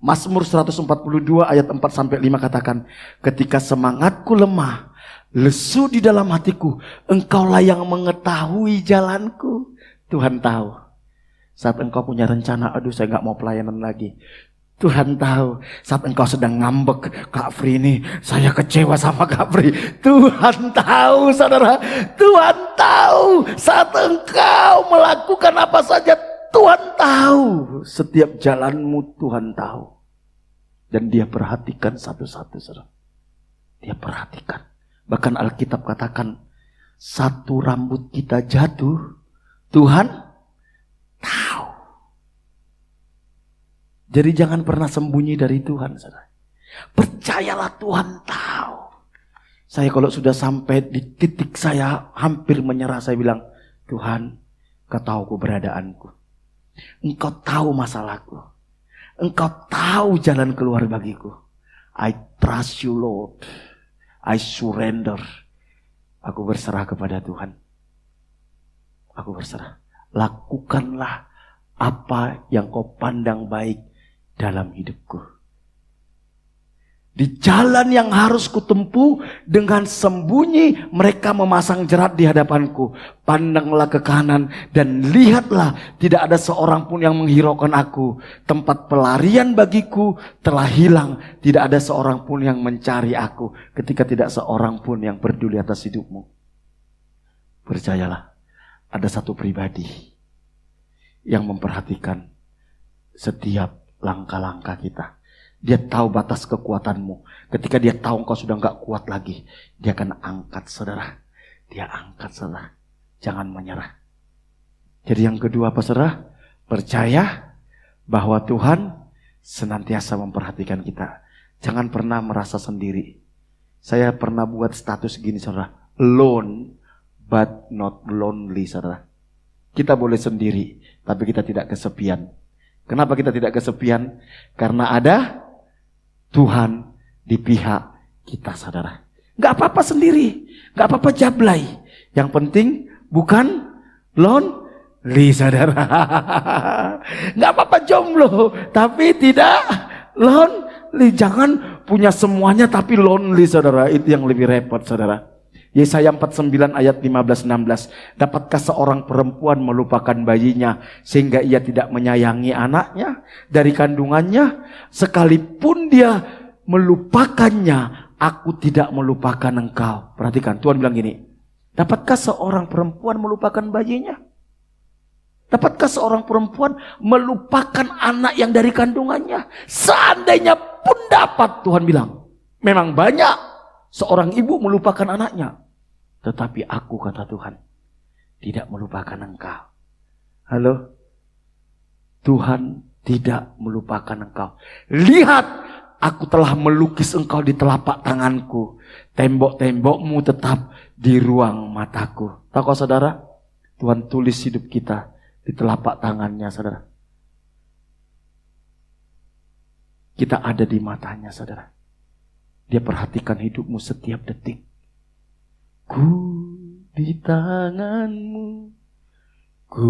Mazmur 142 ayat 4-5 katakan, "Ketika semangatku lemah, lesu di dalam hatiku, engkaulah yang mengetahui jalanku." Tuhan tahu. Saat engkau punya rencana, aduh saya gak mau pelayanan lagi. Tuhan tahu. Saat engkau sedang ngambek, "Kak Fri ini, saya kecewa sama Kak Fri." Tuhan tahu, saudara. Tuhan tahu. Saat engkau melakukan apa saja, Tuhan tahu. Setiap jalanmu Tuhan tahu. Dan Dia perhatikan satu-satu, saudara. Dia perhatikan. Bahkan Alkitab katakan, satu rambut kita jatuh, Tuhan tahu. Jadi jangan pernah sembunyi dari Tuhan, saudara. Percayalah Tuhan tahu. Saya kalau sudah sampai di titik saya hampir menyerah, saya bilang, Tuhan, Kau tahu keberadaanku. Engkau tahu masalahku. Engkau tahu jalan keluar bagiku. I trust you, Lord. I surrender. Aku berserah kepada Tuhan. Aku berserah. Lakukanlah apa yang Kau pandang baik dalam hidupku. Di jalan yang harus kutempuh dengan sembunyi mereka memasang jerat di hadapanku. Pandanglah ke kanan dan lihatlah tidak ada seorang pun yang menghiraukan aku. Tempat pelarian bagiku telah hilang. Tidak ada seorang pun yang mencari aku. Ketika tidak seorang pun yang peduli atas hidupmu. Percayalah, ada satu pribadi yang memperhatikan setiap langkah-langkah kita. Dia tahu batas kekuatanmu. Ketika dia tahu engkau sudah gak kuat lagi, dia akan angkat, saudara. Dia angkat, saudara. Jangan menyerah. Jadi yang kedua apa, saudara? Percaya bahwa Tuhan senantiasa memperhatikan kita. Jangan pernah merasa sendiri. Saya pernah buat status gini, saudara. Alone but not lonely, saudara. Kita boleh sendiri, tapi kita tidak kesepian. Kenapa kita tidak kesepian? Karena ada Tuhan di pihak kita, saudara. Gak apa-apa sendiri, gak apa-apa jablay. Yang penting bukan lonely, saudara. Gak apa-apa jomblo, tapi tidak lonely. Jangan punya semuanya tapi lonely, saudara. Itu yang lebih repot, saudara. Yesaya 49 ayat 15-16. Dapatkah seorang perempuan melupakan bayinya sehingga ia tidak menyayangi anaknya dari kandungannya? Sekalipun dia melupakannya, aku tidak melupakan engkau. Perhatikan, Tuhan bilang gini. Dapatkah seorang perempuan melupakan bayinya? Dapatkah seorang perempuan melupakan anak yang dari kandungannya? Seandainya pun dapat, Tuhan bilang. Memang banyak seorang ibu melupakan anaknya. Tetapi aku, kata Tuhan, tidak melupakan engkau. Halo? Tuhan tidak melupakan engkau. Lihat, aku telah melukis engkau di telapak tanganku. Tembok-tembokmu tetap di ruang mataku. Tahu saudara? Tuhan tulis hidup kita di telapak tangannya, saudara. Kita ada di matanya, saudara. Dia perhatikan hidupmu setiap detik. Ku di tanganmu, ku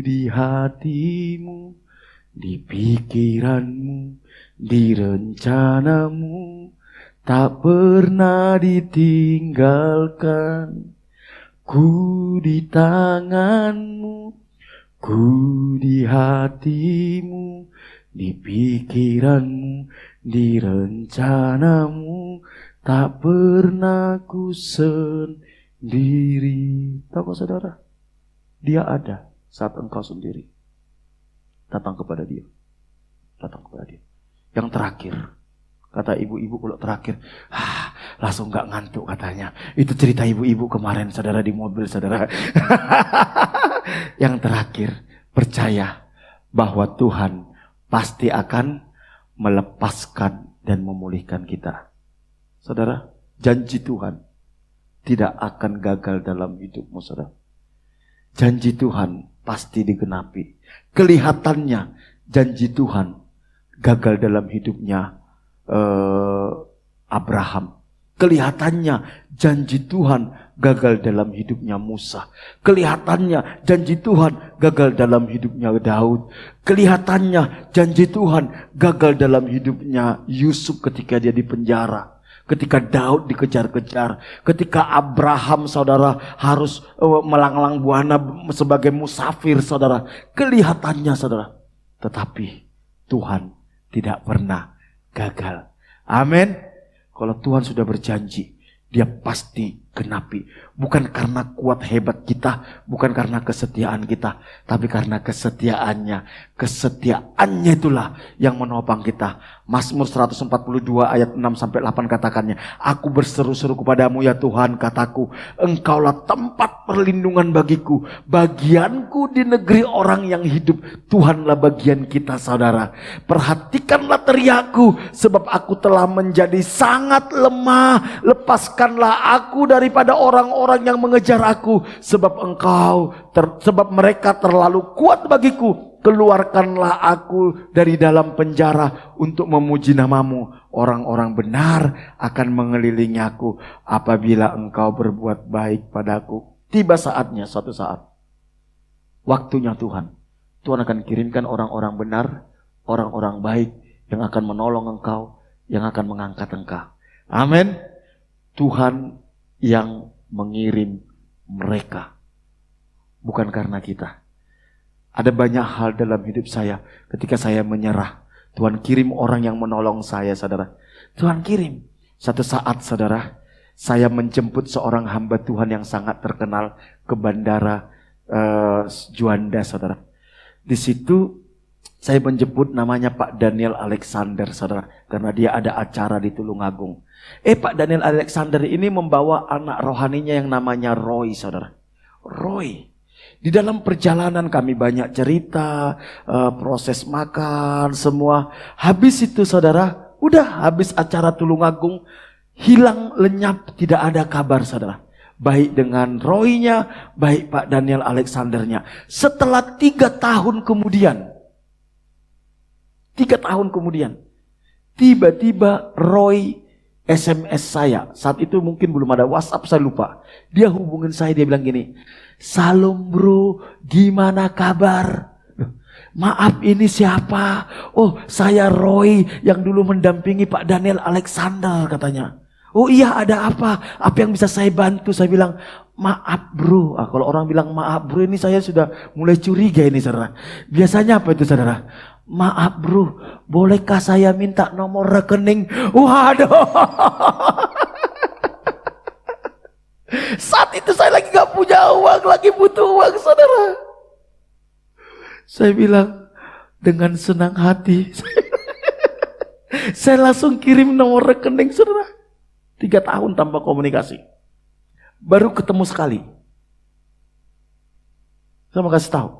di hatimu, di pikiranmu, di rencanamu, tak pernah ditinggalkan. Ku di tanganmu, ku di hatimu, di pikiranmu, di rencanamu, tak pernah ku sendiri. Tahu saudara? Dia ada saat engkau sendiri. Datang kepada dia. Datang kepada dia. Yang terakhir, kata ibu-ibu kalau terakhir, langsung gak ngantuk katanya. Itu cerita ibu-ibu kemarin, saudara, di mobil, saudara. Yang terakhir, percaya bahwa Tuhan pasti akan melepaskan dan memulihkan kita. Saudara, janji Tuhan tidak akan gagal dalam hidupmu, saudara. Janji Tuhan pasti digenapi. Kelihatannya janji Tuhan gagal dalam hidupnya Abraham. Kelihatannya janji Tuhan gagal dalam hidupnya Musa. Kelihatannya janji Tuhan gagal dalam hidupnya Daud. Kelihatannya janji Tuhan gagal dalam hidupnya Yusuf ketika dia di penjara. Ketika Daud dikejar-kejar. Ketika Abraham, saudara, harus melanglang buana sebagai musafir, saudara. Kelihatannya, saudara. Tetapi Tuhan tidak pernah gagal. Amin. Kalau Tuhan sudah berjanji, dia pasti genapi. Bukan karena kuat hebat kita, bukan karena kesetiaan kita, tapi karena kesetiaannya. Kesetiaannya itulah yang menopang kita. Mazmur 142 ayat 6-8 katakannya, aku berseru-seru kepadamu ya Tuhan, kataku, engkaulah tempat perlindungan bagiku, bagianku di negeri orang yang hidup. Tuhanlah bagian kita, saudara. Perhatikanlah teriakku, sebab aku telah menjadi sangat lemah. Lepaskanlah aku daripada orang-orang yang mengejar aku, sebab sebab mereka terlalu kuat bagiku. Keluarkanlah aku dari dalam penjara untuk memuji namamu. Orang-orang benar akan mengelilingi aku apabila engkau berbuat baik padaku. Tiba saatnya, suatu saat, waktunya Tuhan. Tuhan akan kirimkan orang-orang benar, orang-orang baik yang akan menolong engkau, yang akan mengangkat engkau. Amin. Tuhan yang mengirim mereka, bukan karena kita. Ada banyak hal dalam hidup saya ketika saya menyerah. Tuhan kirim orang yang menolong saya, saudara. Tuhan kirim. Satu saat, saudara, saya menjemput seorang hamba Tuhan yang sangat terkenal ke bandara Juanda, saudara. Di situ saya menjemput namanya Pak Daniel Alexander, saudara. Karena dia ada acara di Tulungagung. Pak Daniel Alexander ini membawa anak rohaninya yang namanya Roy, saudara. Roy. Di dalam perjalanan kami banyak cerita, proses makan, semua. Habis itu, saudara, udah habis acara Tulungagung, hilang lenyap, tidak ada kabar, saudara. Baik dengan Roy-nya, baik Pak Daniel Alexandernya. Setelah 3 tahun kemudian, tiba-tiba Roy SMS saya. Saat itu mungkin belum ada WhatsApp, saya lupa. Dia hubungin saya, dia bilang gini, "Salam bro, gimana kabar? Maaf, ini siapa? Oh, saya Roy yang dulu mendampingi Pak Daniel Alexander," katanya. "Oh iya, ada apa? Apa yang bisa saya bantu?" Saya bilang, "Maaf bro." Kalau orang bilang maaf bro, ini saya sudah mulai curiga ini, saudara. Biasanya apa itu, saudara? "Maaf bro, bolehkah saya minta nomor rekening?" Waduh. Saat itu saya lagi gak punya uang, lagi butuh uang, saudara. Saya bilang dengan senang hati, saya langsung kirim nomor rekening, saudara. 3 tahun tanpa komunikasi, baru ketemu sekali. Saya mau kasih tahu,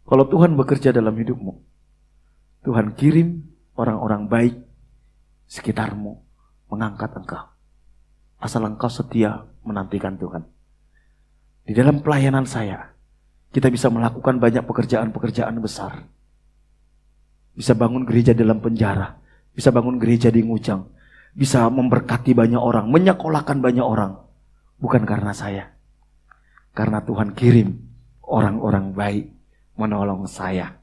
kalau Tuhan bekerja dalam hidupmu, Tuhan kirim orang-orang baik sekitarmu mengangkat engkau. Asal engkau setia menantikan Tuhan. Di dalam pelayanan saya, kita bisa melakukan banyak pekerjaan-pekerjaan besar. Bisa bangun gereja dalam penjara, bisa bangun gereja di Ngujang, bisa memberkati banyak orang, menyekolahkan banyak orang. Bukan karena saya, karena Tuhan kirim orang-orang baik menolong saya.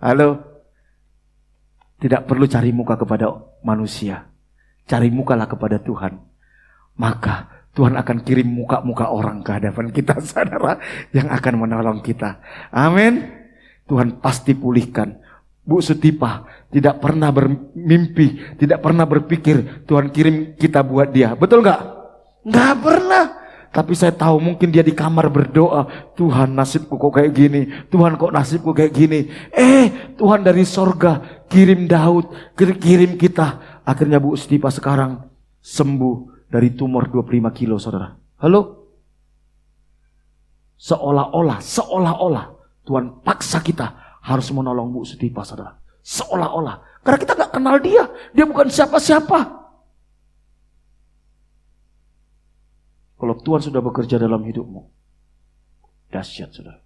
Halo? Tidak perlu cari muka kepada manusia, cari mukalah kepada Tuhan. Maka Tuhan akan kirim muka-muka orang ke hadapan kita, saudara, yang akan menolong kita. Amin. Tuhan pasti pulihkan. Bu Sutipa tidak pernah bermimpi, tidak pernah berpikir Tuhan kirim kita buat dia. Betul gak? Gak pernah. Tapi saya tahu mungkin dia di kamar berdoa, "Tuhan, nasibku kok kayak gini, Tuhan kok nasibku kayak gini." Tuhan dari sorga kirim Daud, kirim kita. Akhirnya Bu Sutipa sekarang sembuh dari tumor 25 kilo, saudara. Halo? Seolah-olah Tuhan paksa kita harus menolong Bu Sutipa, saudara. Seolah-olah. Karena kita gak kenal dia. Dia bukan siapa-siapa. Kalau Tuhan sudah bekerja dalam hidupmu, dahsyat, saudara.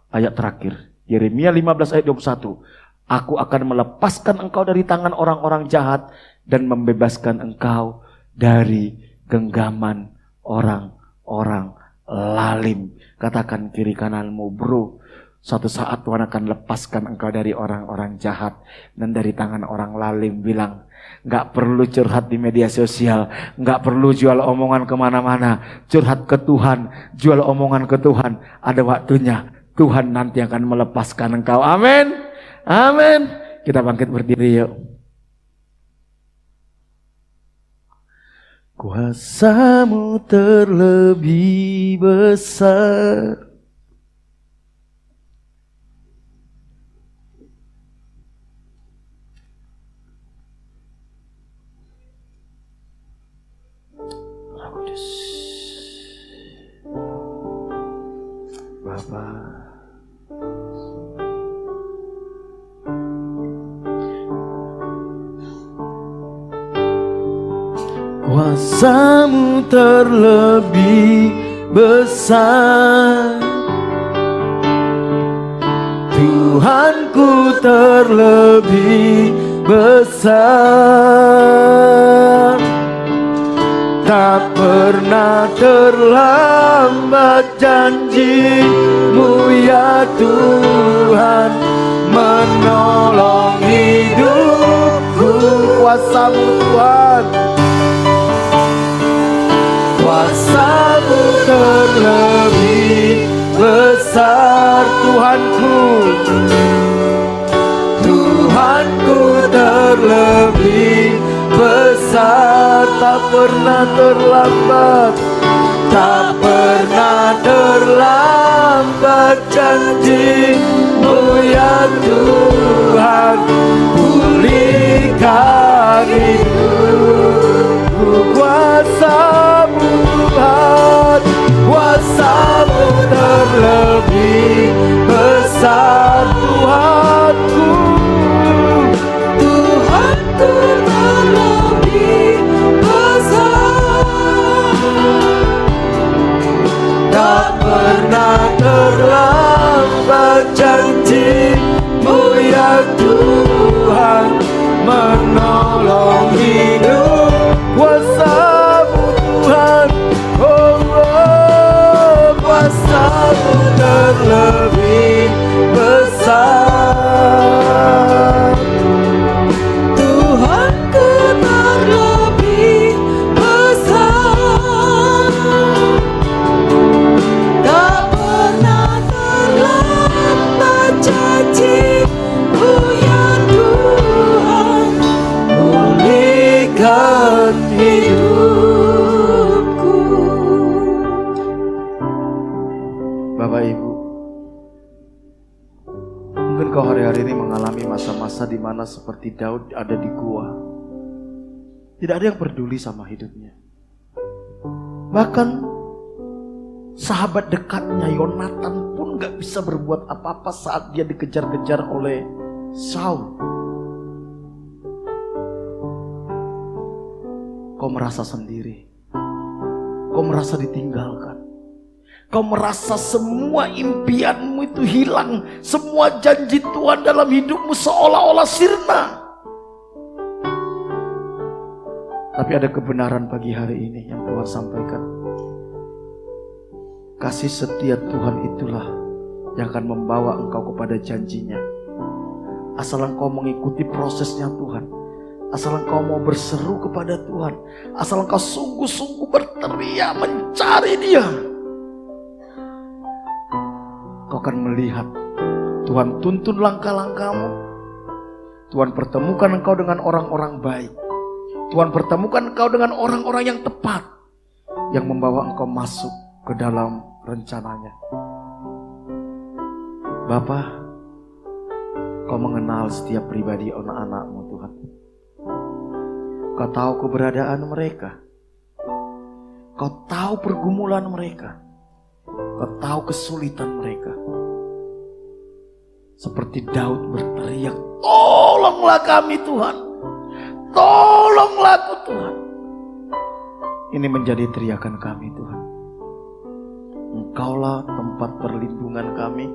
Ayat terakhir, Yeremia 15 ayat 21. "Aku akan melepaskan engkau dari tangan orang-orang jahat dan membebaskan engkau dari genggaman orang-orang lalim." Katakan kiri kananmu, bro, suatu saat Tuhan akan lepaskan engkau dari orang-orang jahat dan dari tangan orang lalim. Bilang, gak perlu curhat di media sosial, gak perlu jual omongan kemana-mana. Curhat ke Tuhan, jual omongan ke Tuhan. Ada waktunya Tuhan nanti akan melepaskan engkau. Amin. Amin. Kita bangkit berdiri yuk. Kuasa-Mu terlebih besar. Roh Kudus, Bapa, kuasa-Mu terlebih besar, Tuhanku terlebih besar. Tak pernah terlambat janji-Mu ya Tuhan, menolong hidupku. Kuasa-Mu Tuhan, kuasa-Mu terlebih besar. Tuhanku, Tuhanku terlebih besar. Tak pernah terlambat, tak pernah terlambat janji-Mu ya Tuhan, pulihkan hidupku. Kuasa-Mu Tuhan, kuasa-Mu terlebih besar. Tuhanku, Tuhanku terlebih besar. tak pernah terlambat janji-Mu ya Tuhan, menolong hidup. Kuasa-Mu Tuhan, oh, oh, kuasa-Mu terlebih besar. Tuhanku terlebih besar. Tak pernah terlambat janji-Mu ya Tuhan, Pulihkan hidupku. Bapak Ibu, mungkin kau hari-hari ini mengalami masa-masa di mana seperti Daud ada di gua. Tidak ada yang peduli sama hidupnya. Bahkan sahabat dekatnya Yonatan pun gak bisa berbuat apa-apa saat dia dikejar-kejar oleh Saul. Kau merasa sendiri. Kau merasa ditinggalkan. Kau merasa semua impianmu itu hilang. Semua janji Tuhan dalam hidupmu seolah-olah sirna. Tapi ada kebenaran pagi hari ini yang Tuhan sampaikan. Kasih setia Tuhan itulah yang akan membawa engkau kepada janjinya. Asal engkau mengikuti prosesnya Tuhan. Asal engkau mau berseru kepada Tuhan. Asal engkau sungguh-sungguh berteriak mencari Dia. Kau akan melihat Tuhan tuntun langkah-langkahmu. Tuhan pertemukan engkau dengan orang-orang baik. Tuhan pertemukan engkau dengan orang-orang yang tepat, yang membawa engkau masuk ke dalam rencananya. Bapa, kau mengenal setiap pribadi anak-anakmu Tuhan. Kau tahu keberadaan mereka. Kau tahu pergumulan mereka. Kau tahu kesulitan mereka. Seperti Daud berteriak, tolonglah kami Tuhan. Tolonglah aku Tuhan. Ini menjadi teriakan kami Tuhan. Engkaulah tempat perlindungan kami.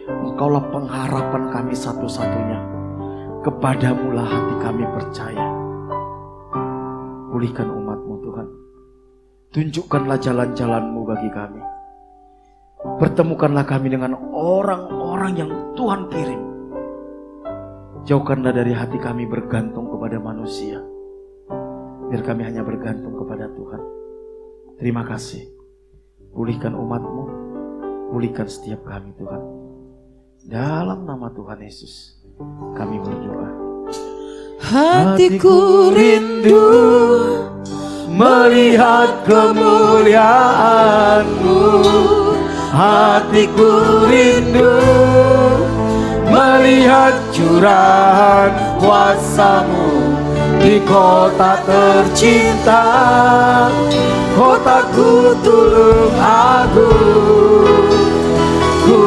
Engkaulah pengharapan kami satu-satunya. Kepadamulah hati kami percaya. Pulihkan umat-Mu Tuhan. Tunjukkanlah jalan-jalan-Mu bagi kami. Pertemukanlah kami dengan orang-orang yang Tuhan kirim. Jauhkanlah dari hati kami bergantung kepada manusia. Biar kami hanya bergantung kepada Tuhan. Terima kasih. Pulihkan umat-Mu. Pulihkan setiap kami Tuhan. Dalam nama Tuhan Yesus kami berdoa. Hatiku rindu melihat kemuliaan-Mu. Hatiku rindu melihat curahan kuasa-Mu di kota tercinta, kotaku tulung agung. Ku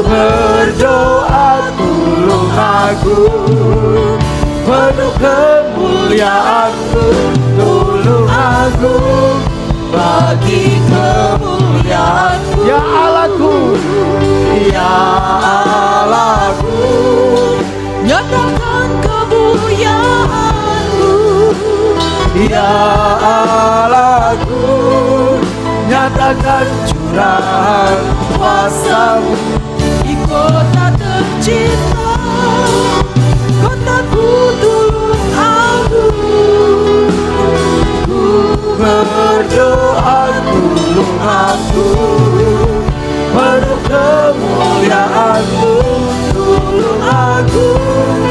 berdoa tulung agung, penuh kemuliaan-Mu, tulung agung bagi kemuliaan-Mu. Ya Allahku, ya Allahku, Nyatakan kemuliaan-Mu. ya Allahku, nyatakan curahan kuasa-Mu Di kota tercinta, kotaku tulung agung. Ku berdoa tulung agung, penuh kemuliaan-Mu, tulung agung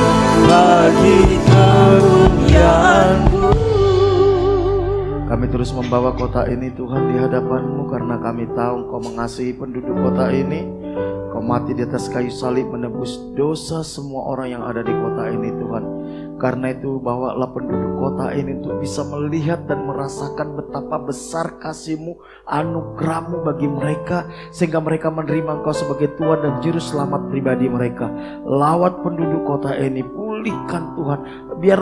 bagi kemuliaan-Mu. Kami terus membawa kota ini Tuhan di hadapan-Mu, karena kami tahu Engkau mengasihi penduduk kota ini. Engkau mati di atas kayu salib menebus dosa semua orang yang ada di kota ini Tuhan. Karena itu bawalah penduduk kota ini untuk bisa melihat dan merasakan betapa besar kasih-Mu, anugerah-Mu bagi mereka, sehingga mereka menerima Engkau sebagai Tuhan dan Juru Selamat pribadi mereka. Lawat penduduk kota ini, pulihkan Tuhan, biar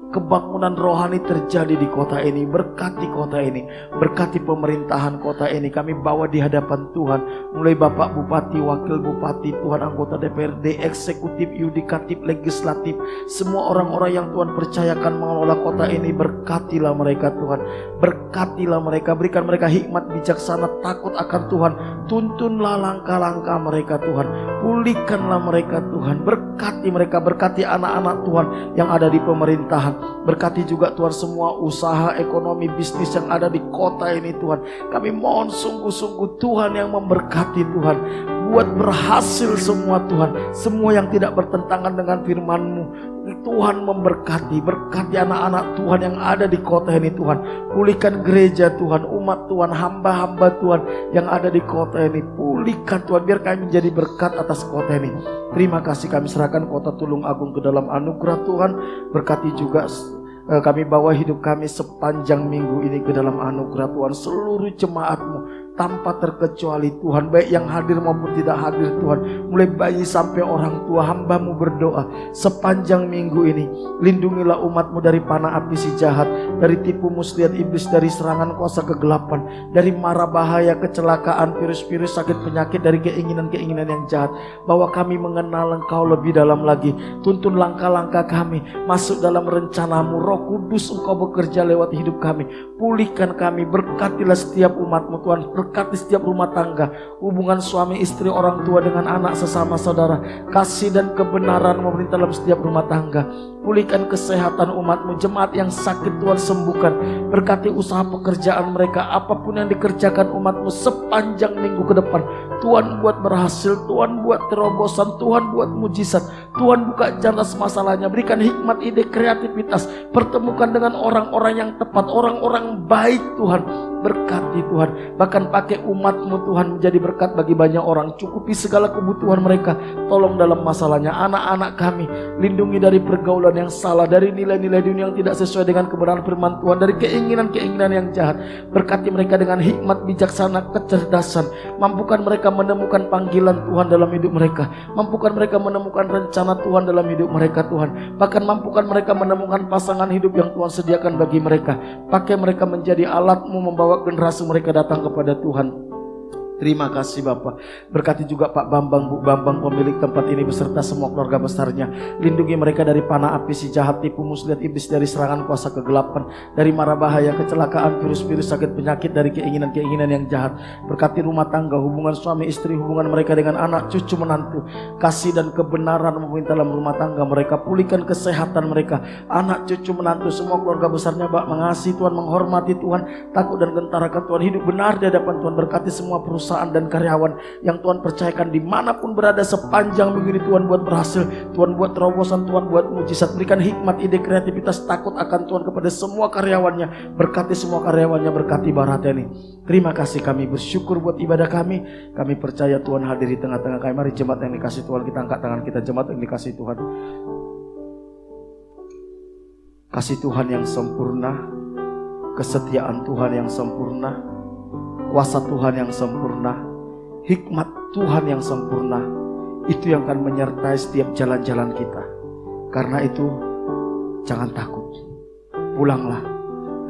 kebangunan rohani terjadi di kota ini. Berkati kota ini, berkati pemerintahan kota ini. Kami bawa di hadapan Tuhan, mulai Bapak Bupati, Wakil Bupati, Tuhan anggota DPRD, eksekutif, yudikatif, legislatif, semua orang-orang yang Tuhan percayakan mengelola kota ini. Berkatilah mereka Tuhan, berkatilah mereka, berikan mereka hikmat bijaksana, takut akan Tuhan. Tuntunlah langkah-langkah mereka Tuhan, pulihkanlah mereka Tuhan. Berkati mereka, berkati anak-anak Tuhan yang ada di pemerintahan. Berkati juga Tuhan semua usaha ekonomi bisnis yang ada di kota ini Tuhan. Kami mohon sungguh-sungguh Tuhan yang memberkati Tuhan. Buat berhasil semua Tuhan, semua yang tidak bertentangan dengan firman-Mu. Tuhan memberkati, berkati anak-anak Tuhan yang ada di kota ini Tuhan. Pulihkan gereja Tuhan, umat Tuhan, hamba-hamba Tuhan yang ada di kota ini. Pulihkan Tuhan, biar kami menjadi berkat atas kota ini. Terima kasih, kami serahkan kota Tulung Agung ke dalam anugerah Tuhan. Berkati juga kami bawa hidup kami sepanjang minggu ini ke dalam anugerah Tuhan. Seluruh jemaat-Mu tanpa terkecuali Tuhan, baik yang hadir maupun tidak hadir Tuhan, mulai bayi sampai orang tua, hamba-Mu berdoa sepanjang minggu ini. Lindungilah umat-Mu dari panah api si jahat, dari tipu muslihat iblis, dari serangan kuasa kegelapan, dari mara bahaya, kecelakaan, virus-virus, sakit penyakit, dari keinginan-keinginan yang jahat. Bahwa kami mengenal Engkau lebih dalam lagi. Tuntun langkah-langkah kami masuk dalam rencana-Mu. Roh Kudus, Engkau bekerja lewat hidup kami. Pulihkan kami, berkatilah setiap umat-Mu Tuhan. Berkati setiap rumah tangga, hubungan suami istri, orang tua dengan anak, sesama saudara. Kasih dan kebenaran memerintah dalam setiap rumah tangga. Pulihkan kesehatan umat-Mu, jemaat yang sakit Tuhan sembuhkan. Berkati usaha pekerjaan mereka, apapun yang dikerjakan umat-Mu sepanjang minggu ke depan. Tuhan buat berhasil, Tuhan buat terobosan, Tuhan buat mujizat. Tuhan buka jalan masalahnya, berikan hikmat, ide, kreativitas. Pertemukan dengan orang-orang yang tepat, orang-orang baik Tuhan. Berkati Tuhan, bahkan pakai umat-Mu Tuhan menjadi berkat bagi banyak orang. Cukupi segala kebutuhan mereka, tolong dalam masalahnya. Anak-anak kami lindungi dari pergaulan yang salah, dari nilai-nilai dunia yang tidak sesuai dengan kebenaran firman Tuhan, dari keinginan-keinginan yang jahat. Berkati mereka dengan hikmat, bijaksana, kecerdasan. Mampukan mereka menemukan panggilan Tuhan dalam hidup mereka. Mampukan mereka menemukan rencana Tuhan dalam hidup mereka Tuhan. Bahkan mampukan mereka menemukan pasangan hidup yang Tuhan sediakan bagi mereka. Pakai mereka menjadi alat-Mu membawa generasi mereka datang kepada Tuhan. Terima kasih Bapak. Berkati juga Pak Bambang, Bu Bambang, pemilik tempat ini beserta semua keluarga besarnya. Lindungi mereka dari panah api si jahat, tipu muslihat iblis, dari serangan kuasa kegelapan, dari mara bahaya, kecelakaan, virus-virus, sakit penyakit, dari keinginan-keinginan yang jahat. Berkati rumah tangga, hubungan suami istri, hubungan mereka dengan anak, cucu, menantu. Kasih dan kebenaran memerintah dalam rumah tangga mereka. Pulihkan kesehatan mereka, anak, cucu, menantu, semua keluarga besarnya. Bapak mengasihi Tuhan, menghormati Tuhan, takut dan gentar akan Tuhan, hidup benar di hadapan Tuhan. Berkati semua perusahaan perusahaan dan karyawan yang Tuhan percayakan dimanapun berada sepanjang minggu ini. Tuhan buat berhasil, Tuhan buat terobosan, Tuhan buat mujizat. Berikan hikmat, ide, kreativitas, takut akan Tuhan kepada semua karyawannya. Berkati semua karyawannya, berkati Barateni. Terima kasih, kami bersyukur buat ibadah kami. Kami percaya Tuhan hadir di tengah-tengah kami. Mari jemaat yang dikasih Tuhan, kita angkat tangan kita. Jemaat yang dikasih Tuhan, kasih Tuhan yang sempurna, kesetiaan Tuhan yang sempurna, kuasa Tuhan yang sempurna, hikmat Tuhan yang sempurna, itu yang akan menyertai setiap jalan-jalan kita. Karena itu jangan takut, pulanglah,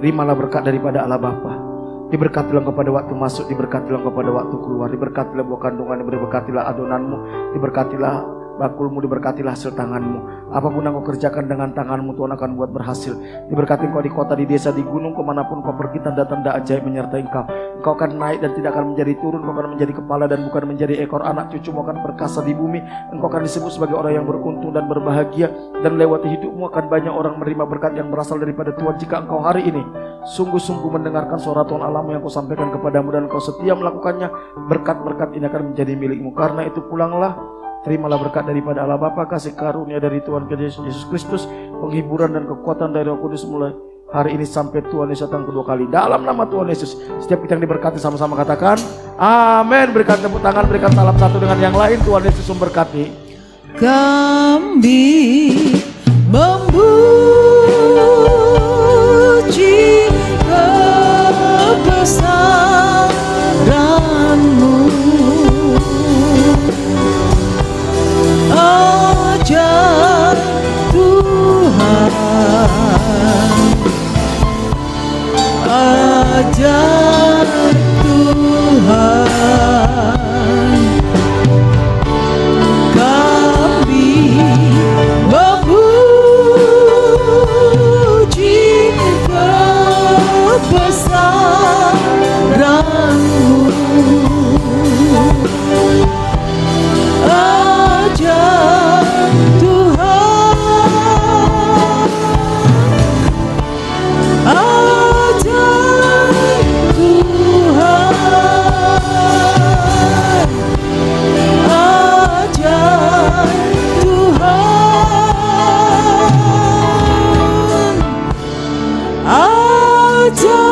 terimalah berkat daripada Allah Bapa. Diberkatilah kepada waktu masuk, diberkatilah kepada waktu keluar, diberkatilah buah kandungan, diberkatilah adonanmu, diberkatilah bakulmu, diberkatilah hasil tanganmu. Apapun yang kau kerjakan dengan tanganmu, Tuhan akan buat berhasil. Diberkati kau di kota, di desa, di gunung, kemanapun kau pergi, tanda-tanda ajaib menyertai engkau. Engkau akan naik dan tidak akan menjadi turun. Engkau akan menjadi kepala dan bukan menjadi ekor. Anak cucumu akan perkasa di bumi. Engkau akan disebut sebagai orang yang beruntung dan berbahagia. Dan lewati hidupmu akan banyak orang menerima berkat yang berasal daripada Tuhan. Jika engkau hari ini sungguh-sungguh mendengarkan suara Tuhan Allahmu yang kau sampaikan kepadamu dan kau setia melakukannya, berkat-berkat ini akan menjadi milikmu. Karena itu pulanglah, terimalah berkat daripada Allah Bapa, kasih karunia dari Tuhan Yesus Kristus, penghiburan dan kekuatan dari Roh Kudus mulai hari ini sampai Tuhan Yesus datang kedua kali. Dalam nama Tuhan Yesus, setiap kita yang diberkati sama-sama katakan amin. Berikan tepuk tangan, berikan salam satu dengan yang lain. Tuhan Yesus memberkati. Kami memuji kebesaran-Mu. Ajar Tuhan, ajar Tuhan, kami memuji kebesaran-Mu. Ajar Tuhan, ajar Tuhan, ajar Tuhan, ajar